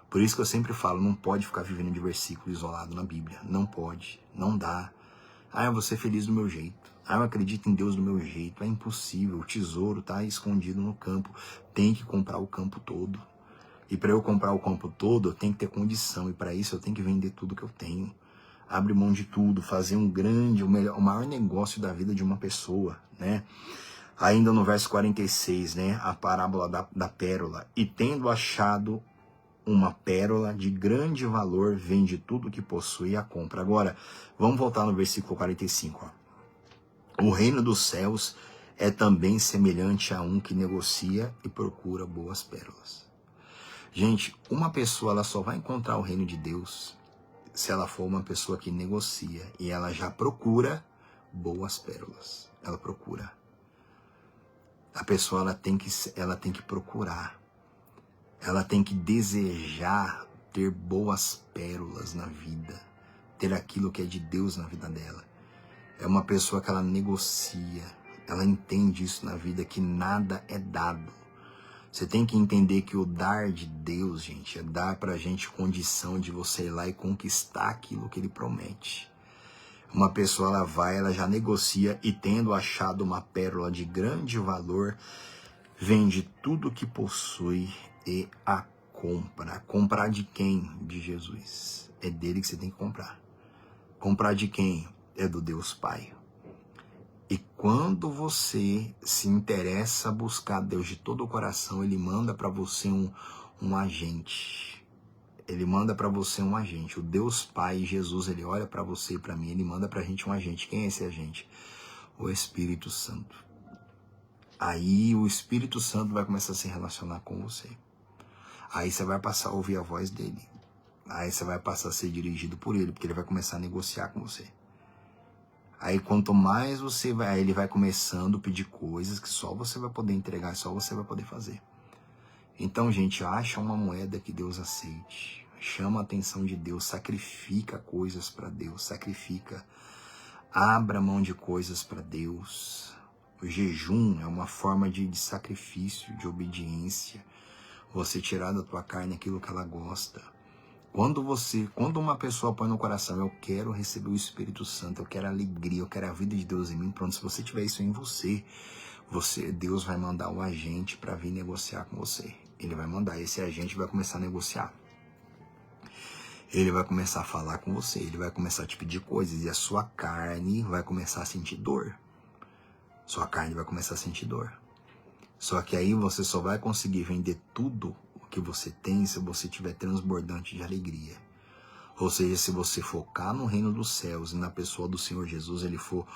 Por isso que eu sempre falo, não pode ficar vivendo de versículo isolado na Bíblia, não pode, não dá. Ah, eu vou ser feliz do meu jeito. Ah, eu acredito em Deus do meu jeito, é impossível, o tesouro está escondido no campo, tem que comprar o campo todo. E para eu comprar o campo todo, eu tenho que ter condição. E para isso eu tenho que vender tudo que eu tenho. Abre mão de tudo, fazer o maior negócio da vida de uma pessoa, né? Ainda no verso 46, né? A parábola da pérola. E tendo achado uma pérola de grande valor, vende tudo que possui e a compra. Agora, vamos voltar no versículo 45. Ó. O reino dos céus é também semelhante a um que negocia e procura boas pérolas. Gente, uma pessoa ela só vai encontrar o reino de Deus se ela for uma pessoa que negocia e ela já procura boas pérolas. Ela procura. A pessoa ela tem que procurar. Ela tem que desejar ter boas pérolas na vida, ter aquilo que é de Deus na vida dela. É uma pessoa que ela negocia, ela entende isso na vida, que nada é dado. Você tem que entender que o dar de Deus, gente, é dar pra gente condição de você ir lá e conquistar aquilo que Ele promete. Uma pessoa, ela já negocia e tendo achado uma pérola de grande valor, vende tudo que possui e a compra. Comprar de quem? De Jesus. É dele que você tem que comprar. Comprar de quem? É do Deus Pai. E quando você se interessa a buscar Deus de todo o coração, Ele manda para você um agente. Ele manda para você um agente. O Deus Pai, Jesus, Ele olha para você e para mim, Ele manda para a gente um agente. Quem é esse agente? O Espírito Santo. Aí o Espírito Santo vai começar a se relacionar com você. Aí você vai passar a ouvir a voz dele. Aí você vai passar a ser dirigido por Ele, porque Ele vai começar a negociar com você. Aí quanto mais você vai, ele vai começando a pedir coisas que só você vai poder entregar, só você vai poder fazer. Então, gente, acha uma moeda que Deus aceite. Chama a atenção de Deus, sacrifica coisas para Deus, sacrifica. Abra mão de coisas para Deus. O jejum é uma forma de sacrifício, de obediência. Você tirar da tua carne aquilo que ela gosta. Quando uma pessoa põe no coração, eu quero receber o Espírito Santo, eu quero a alegria, eu quero a vida de Deus em mim, pronto, se você tiver isso em você, Deus vai mandar um agente para vir negociar com você. Ele vai mandar, esse agente vai começar a negociar. Ele vai começar a falar com você, ele vai começar a te pedir coisas e a sua carne vai começar a sentir dor. Sua carne vai começar a sentir dor. Só que aí você só vai conseguir vender tudo que você tem se você estiver transbordante de alegria. Ou seja, se você focar no reino dos céus e na pessoa do Senhor Jesus, Ele for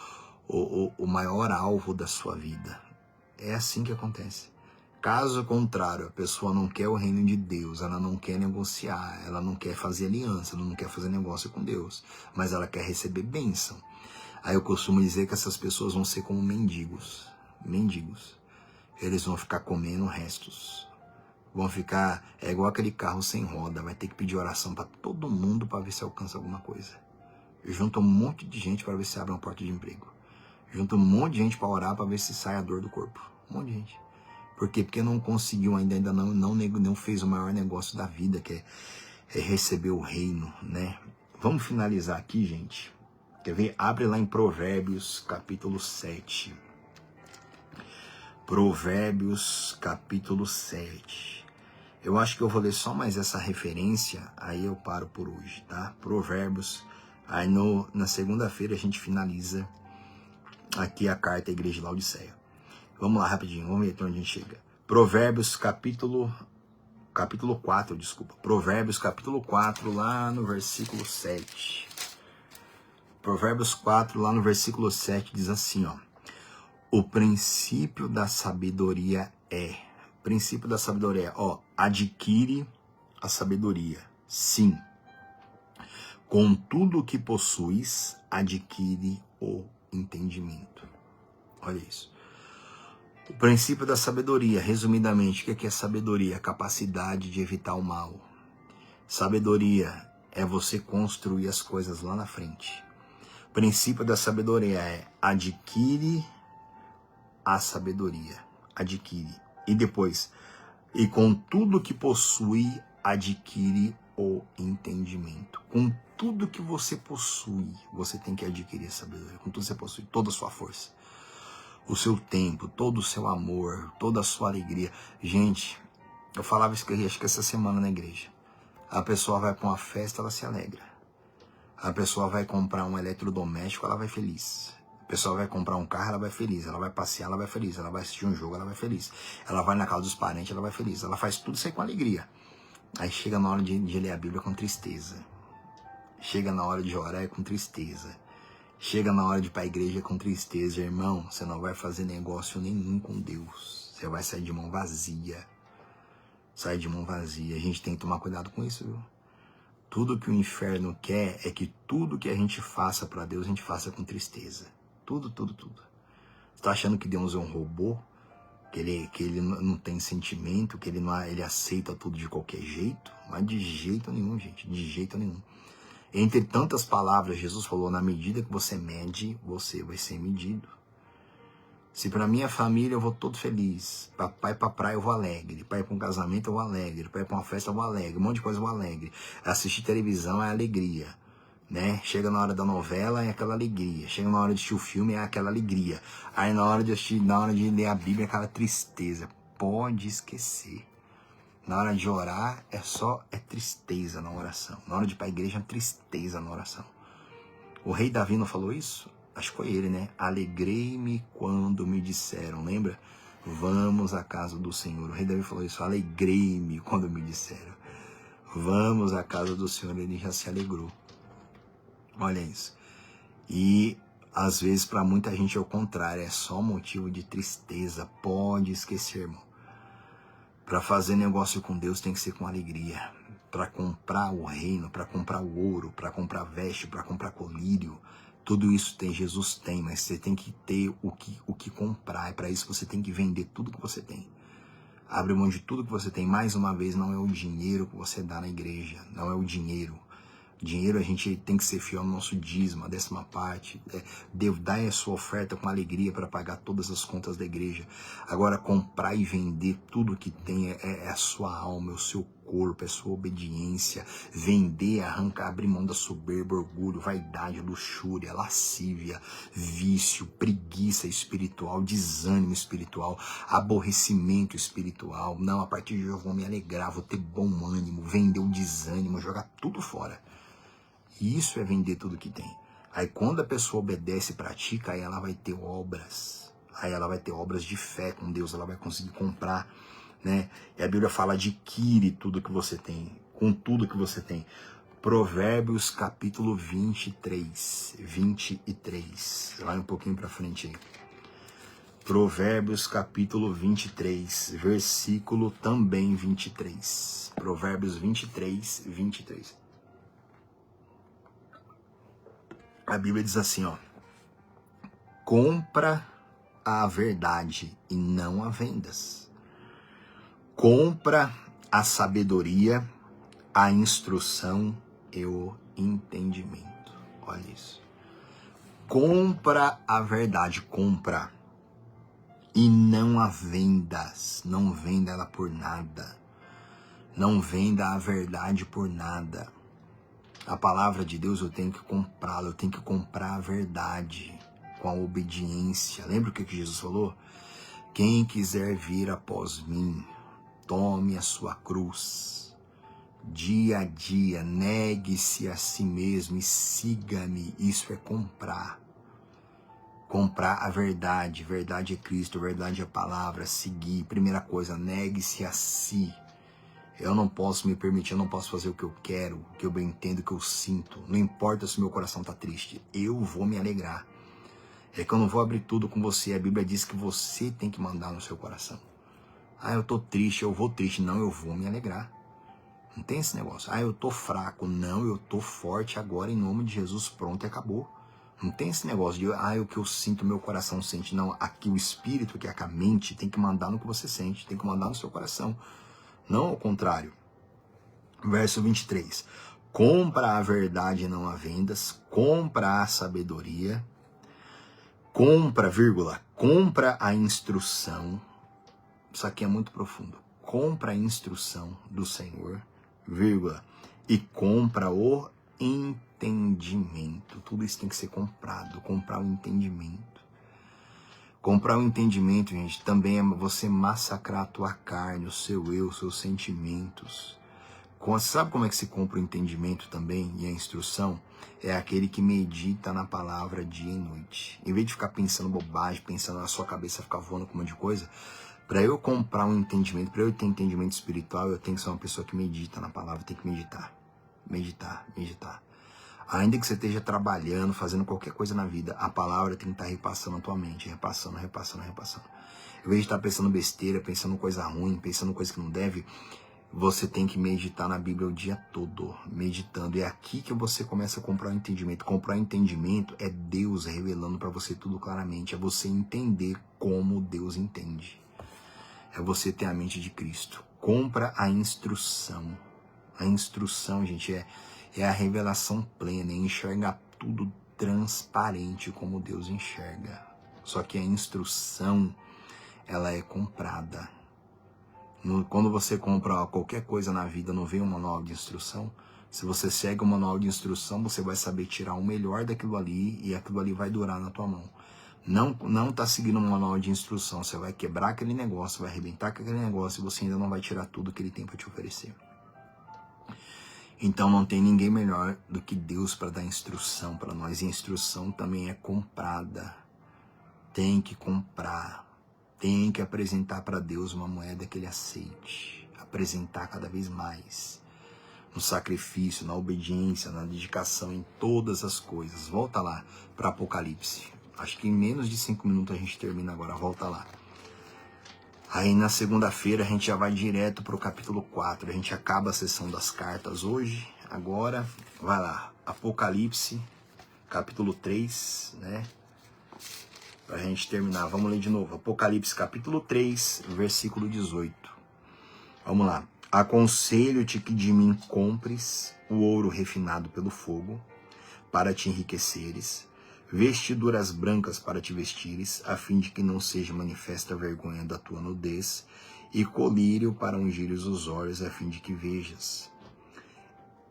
o maior alvo da sua vida. É assim que acontece. Caso contrário, a pessoa não quer o reino de Deus, ela não quer negociar, ela não quer fazer aliança, ela não quer fazer negócio com Deus, mas ela quer receber bênção. Aí eu costumo dizer que essas pessoas vão ser como mendigos. Mendigos. Eles vão ficar comendo restos. Vão ficar, é igual aquele carro sem roda, vai ter que pedir oração para todo mundo para ver se alcança alguma coisa. Junta um monte de gente para ver se abre uma porta de emprego. Junta um monte de gente para orar para ver se sai a dor do corpo. Um monte de gente. Por quê? Porque não conseguiu ainda não fez o maior negócio da vida, que é receber o reino, né? Vamos finalizar aqui, gente. Quer ver? Abre lá em Provérbios, capítulo 7. Provérbios, capítulo 7. Eu acho que eu vou ler só mais essa referência, aí eu paro por hoje, tá? Provérbios. Aí na segunda-feira a gente finaliza aqui a carta à igreja de Laodiceia. Vamos lá rapidinho, vamos ver até onde a gente chega. Provérbios capítulo 4, desculpa. Provérbios capítulo 4, lá no versículo 7. Provérbios 4, lá no versículo 7, diz assim, ó. O princípio da sabedoria ó, adquire a sabedoria. Sim. Com tudo que possuis, adquire o entendimento. Olha isso. O princípio da sabedoria, resumidamente, o que é sabedoria? A capacidade de evitar o mal. Sabedoria é você construir as coisas lá na frente. O princípio da sabedoria é adquire a sabedoria. Adquire. E depois, e com tudo que possui, adquire o entendimento. Com tudo que você possui, você tem que adquirir a sabedoria. Com tudo que você possui, toda a sua força. O seu tempo, todo o seu amor, toda a sua alegria. Gente, eu falava isso acho que essa semana na igreja. A pessoa vai para uma festa, ela se alegra. A pessoa vai comprar um eletrodoméstico, ela vai feliz. A pessoa vai comprar um carro, ela vai feliz. Ela vai passear, ela vai feliz. Ela vai assistir um jogo, ela vai feliz. Ela vai na casa dos parentes, ela vai feliz. Ela faz tudo isso aí com alegria. Aí chega na hora de ler a Bíblia com tristeza. Chega na hora de orar com tristeza. Chega na hora de ir para a igreja com tristeza, irmão, você não vai fazer negócio nenhum com Deus. Você vai sair de mão vazia. Sai de mão vazia. A gente tem que tomar cuidado com isso, viu? Tudo que o inferno quer é que tudo que a gente faça para Deus, a gente faça com tristeza. Tudo, tudo, tudo. Você tá achando que Deus é um robô? Que ele não tem sentimento? Que ele aceita tudo de qualquer jeito? Mas de jeito nenhum, gente. De jeito nenhum. Entre tantas palavras, Jesus falou, na medida que você mede, você vai ser medido. Se para minha família eu vou todo feliz, pai para praia eu vou alegre, pai para um casamento eu vou alegre, pai para uma festa eu vou alegre, um monte de coisa eu vou alegre. Assistir televisão é alegria, né? Chega na hora da novela é aquela alegria, chega na hora de assistir o filme é aquela alegria. Aí na hora de ler a Bíblia é aquela tristeza. Pode esquecer. Na hora de orar, é tristeza na oração. Na hora de ir para a igreja, é tristeza na oração. O rei Davi não falou isso? Acho que foi ele, né? Alegrei-me quando me disseram, lembra? Vamos à casa do Senhor. O rei Davi falou isso, alegrei-me quando me disseram. Vamos à casa do Senhor, ele já se alegrou. Olha isso. E às vezes para muita gente é o contrário, é só motivo de tristeza. Pode esquecer, irmão. Para fazer negócio com Deus tem que ser com alegria. Para comprar o reino, para comprar o ouro, para comprar veste, para comprar colírio. Tudo isso Jesus tem, mas você tem que ter o que comprar. E para isso você tem que vender tudo que você tem. Abre mão de tudo que você tem. Mais uma vez, não é o dinheiro que você dá na igreja. Não é o dinheiro. Dinheiro a gente tem que ser fiel no nosso dízimo, a 10ª. Dá a sua oferta com alegria para pagar todas as contas da igreja. Agora, comprar e vender tudo que tem é a sua alma, é o seu corpo, é a sua obediência. Vender, arrancar, abrir mão da soberba, orgulho, vaidade, luxúria, lascívia, vício, preguiça espiritual, desânimo espiritual, aborrecimento espiritual. Não, a partir de hoje eu vou me alegrar, vou ter bom ânimo, vender o desânimo, jogar tudo fora. Isso é vender tudo que tem. Aí quando a pessoa obedece e pratica, aí ela vai ter obras. Aí ela vai ter obras de fé com Deus, ela vai conseguir comprar, né? E a Bíblia fala, adquire tudo que você tem, com tudo que você tem. Provérbios capítulo 23. Vai um pouquinho para frente aí. Provérbios capítulo 23, versículo também 23. Provérbios 23, 23. A Bíblia diz assim, ó. Compra a verdade e não a vendas. Compra a sabedoria, a instrução e o entendimento. Olha isso. Compra a verdade, compra. E não a vendas. Não venda ela por nada. Não venda a verdade por nada. A palavra de Deus eu tenho que comprá-la. Eu tenho que comprar a verdade com a obediência. Lembra o que Jesus falou? Quem quiser vir após mim, tome a sua cruz. Dia a dia, negue-se a si mesmo e siga-me. Isso é comprar. Comprar a verdade. Verdade é Cristo, verdade é a palavra. Seguir. Primeira coisa, negue-se a si. Eu não posso me permitir, eu não posso fazer o que eu quero, o que eu bem entendo, o que eu sinto. Não importa se meu coração está triste, eu vou me alegrar. É que eu não vou abrir tudo com você. A Bíblia diz que você tem que mandar no seu coração. Ah, eu tô triste, eu vou triste. Não, eu vou me alegrar. Não tem esse negócio. Ah, eu tô fraco. Não, eu tô forte agora em nome de Jesus. Pronto, e acabou. Não tem esse negócio de, o que eu sinto, meu coração sente. Não, aqui o espírito, que é a mente, tem que mandar no que você sente. Tem que mandar no seu coração. Não ao contrário. Verso 23. Compra a verdade e não a vendas. Compra a sabedoria. Compra, vírgula. Compra a instrução. Isso aqui é muito profundo. Compra a instrução do Senhor, vírgula. E compra o entendimento. Tudo isso tem que ser comprado. Comprar o entendimento. Comprar o entendimento, gente, também é você massacrar a tua carne, o seu eu, os seus sentimentos. Sabe como é que se compra o entendimento também e a instrução? É aquele que medita na palavra dia e noite. Em vez de ficar pensando bobagem, pensando na sua cabeça, ficar voando com um monte de coisa, para eu comprar um entendimento, para eu ter entendimento espiritual, eu tenho que ser uma pessoa que medita na palavra, tem que meditar. Meditar, meditar. Ainda que você esteja trabalhando, fazendo qualquer coisa na vida, a palavra tem que estar repassando a tua mente, repassando, repassando, repassando. Em vez de estar pensando besteira, pensando coisa ruim, pensando coisa que não deve, você tem que meditar na Bíblia o dia todo, meditando. É aqui que você começa a comprar o entendimento. Comprar o entendimento é Deus revelando para você tudo claramente, é você entender como Deus entende. É você ter a mente de Cristo. Compra a instrução. A instrução, gente, é a revelação plena, é enxergar tudo transparente como Deus enxerga. Só que a instrução, ela é comprada. Quando você compra qualquer coisa na vida, não vem um manual de instrução. Se você segue o manual de instrução, você vai saber tirar o melhor daquilo ali e aquilo ali vai durar na tua mão. Não tá seguindo um manual de instrução, você vai quebrar aquele negócio, vai arrebentar com aquele negócio e você ainda não vai tirar tudo que ele tem para te oferecer. Então não tem ninguém melhor do que Deus para dar instrução para nós. E a instrução também é comprada. Tem que comprar. Tem que apresentar para Deus uma moeda que ele aceite. Apresentar cada vez mais. No sacrifício, na obediência, na dedicação, em todas as coisas. Volta lá para Apocalipse. Acho que em menos de 5 minutos a gente termina agora. Volta lá. Aí na segunda-feira a gente já vai direto para o capítulo 4. A gente acaba a sessão das cartas hoje. Agora, vai lá. Apocalipse, capítulo 3, né? Pra gente terminar. Vamos ler de novo. Apocalipse, capítulo 3, versículo 18. Vamos lá. Aconselho-te que de mim compres o ouro refinado pelo fogo, para te enriqueceres, vestiduras brancas para te vestires, a fim de que não seja manifesta a vergonha da tua nudez, e colírio para ungires os olhos, a fim de que vejas.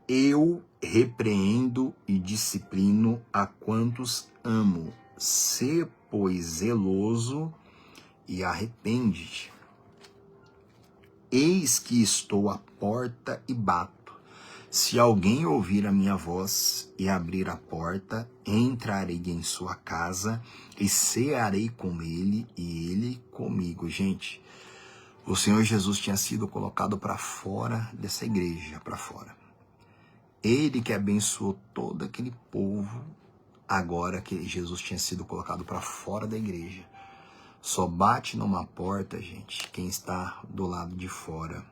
Eu repreendo e disciplino a quantos amo. Sê, pois, zeloso e arrepende-te. Eis que estou à porta e bato. Se alguém ouvir a minha voz e abrir a porta, entrarei em sua casa e cearei com ele e ele comigo. Gente, o Senhor Jesus tinha sido colocado para fora dessa igreja, para fora. Ele que abençoou todo aquele povo, agora que Jesus tinha sido colocado para fora da igreja. Só bate numa porta, gente, quem está do lado de fora.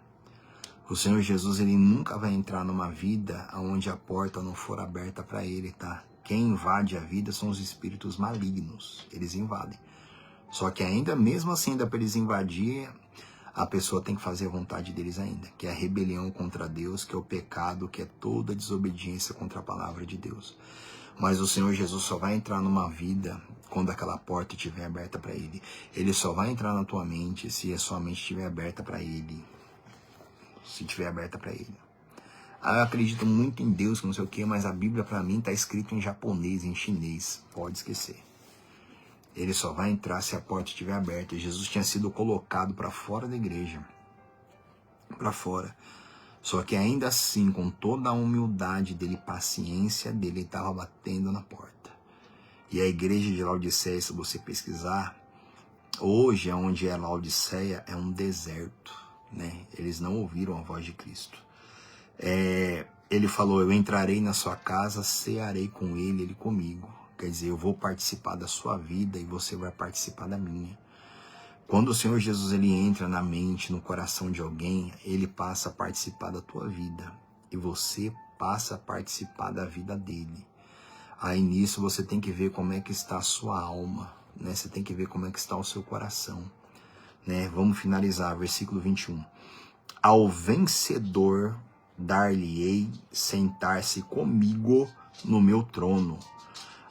O Senhor Jesus, ele nunca vai entrar numa vida onde a porta não for aberta para ele, tá? Quem invade a vida são os espíritos malignos, eles invadem. Só que ainda, mesmo assim, ainda para eles invadir, a pessoa tem que fazer a vontade deles ainda, que é a rebelião contra Deus, que é o pecado, que é toda a desobediência contra a palavra de Deus. Mas o Senhor Jesus só vai entrar numa vida quando aquela porta estiver aberta para ele. Ele só vai entrar na tua mente se a sua mente estiver aberta para ele. Se estiver aberta para ele. Eu acredito muito em Deus, que não sei o que, mas a Bíblia para mim está escrito em japonês, em chinês. Pode esquecer. Ele só vai entrar se a porta estiver aberta. Jesus tinha sido colocado para fora da igreja. Para fora. Só que ainda assim, com toda a humildade dele, paciência dele, ele estava batendo na porta. E a igreja de Laodiceia, se você pesquisar, hoje, onde é Laodiceia, é um deserto, né? Eles não ouviram a voz de Cristo. Ele falou, eu entrarei na sua casa, cearei com ele comigo. Quer dizer, eu vou participar da sua vida e você vai participar da minha. Quando o Senhor Jesus ele entra na mente, no coração de alguém, ele passa a participar da tua vida. E você passa a participar da vida dele. Aí nisso você tem que ver como é que está a sua alma, né? Você tem que ver como é que está o seu coração, né? Vamos finalizar, versículo 21. Ao vencedor dar-lhe-ei sentar-se comigo no meu trono,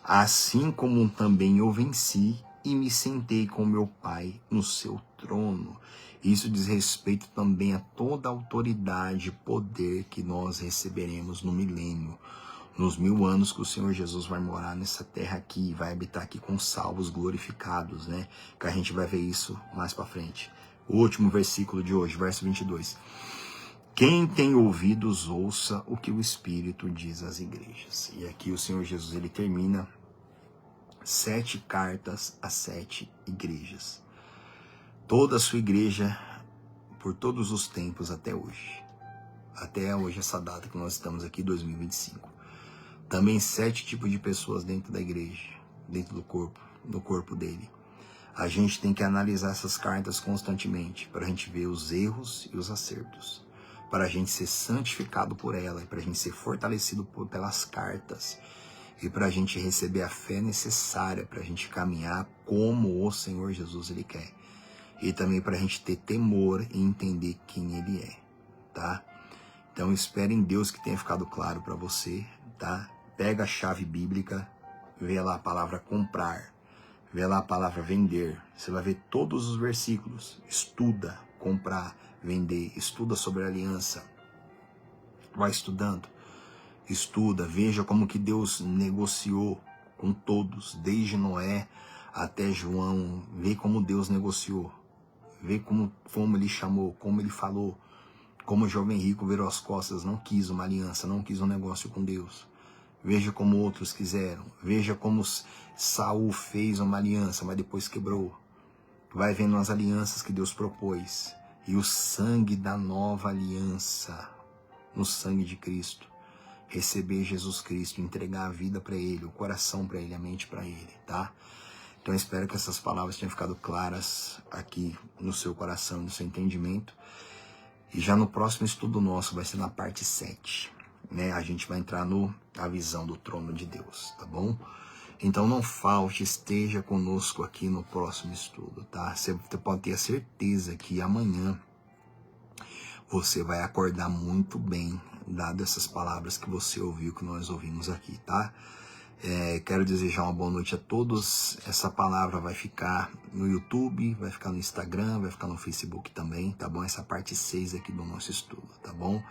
assim como também eu venci e me sentei com meu Pai no seu trono. Isso diz respeito também a toda a autoridade e poder que nós receberemos no milênio. Nos 1000 anos que o Senhor Jesus vai morar nessa terra aqui, vai habitar aqui com salvos glorificados, né? Que a gente vai ver isso mais para frente. O último versículo de hoje, verso 22. Quem tem ouvidos, ouça o que o Espírito diz às igrejas. E aqui o Senhor Jesus, ele termina 7 cartas a 7 igrejas. Toda a sua igreja, por todos os tempos até hoje. Até hoje, essa data que nós estamos aqui, 2025. Também 7 tipos de pessoas dentro da igreja, dentro do corpo dele. A gente tem que analisar essas cartas constantemente, para a gente ver os erros e os acertos. Para a gente ser santificado por ela, e para a gente ser fortalecido pelas cartas. E para a gente receber a fé necessária, para a gente caminhar como o Senhor Jesus ele quer. E também para a gente ter temor e entender quem ele é, tá? Então espere em Deus que tenha ficado claro para você, tá? Pega a chave bíblica, vê lá a palavra comprar, vê lá a palavra vender. Você vai ver todos os versículos. Estuda, comprar, vender. Estuda sobre a aliança. Vai estudando. Estuda, veja como que Deus negociou com todos, desde Noé até João. Vê como Deus negociou. Vê como ele chamou, como ele falou. Como o jovem rico virou as costas, não quis uma aliança, não quis um negócio com Deus. Veja como outros quiseram. Veja como Saul fez uma aliança, mas depois quebrou. Vai vendo as alianças que Deus propôs. E o sangue da nova aliança, no sangue de Cristo. Receber Jesus Cristo, entregar a vida para Ele, o coração para Ele, a mente para Ele, tá? Então eu espero que essas palavras tenham ficado claras aqui no seu coração, no seu entendimento. E já no próximo estudo nosso, vai ser na parte 7. Né? A gente vai entrar na visão do trono de Deus, tá bom? Então não falte, esteja conosco aqui no próximo estudo, tá? Você pode ter a certeza que amanhã você vai acordar muito bem, dado essas palavras que você ouviu, que nós ouvimos aqui, tá? Quero desejar uma boa noite a todos. Essa palavra vai ficar no YouTube, vai ficar no Instagram, vai ficar no Facebook também, tá bom? Essa parte 6 aqui do nosso estudo, tá bom?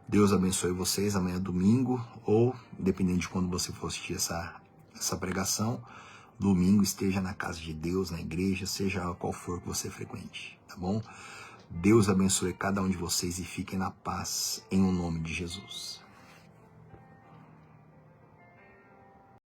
Deus abençoe vocês. Amanhã é domingo, ou dependendo de quando você for assistir essa pregação, domingo esteja na casa de Deus, na igreja, seja qual for que você frequente, tá bom? Deus abençoe cada um de vocês e fiquem na paz, em o nome de Jesus.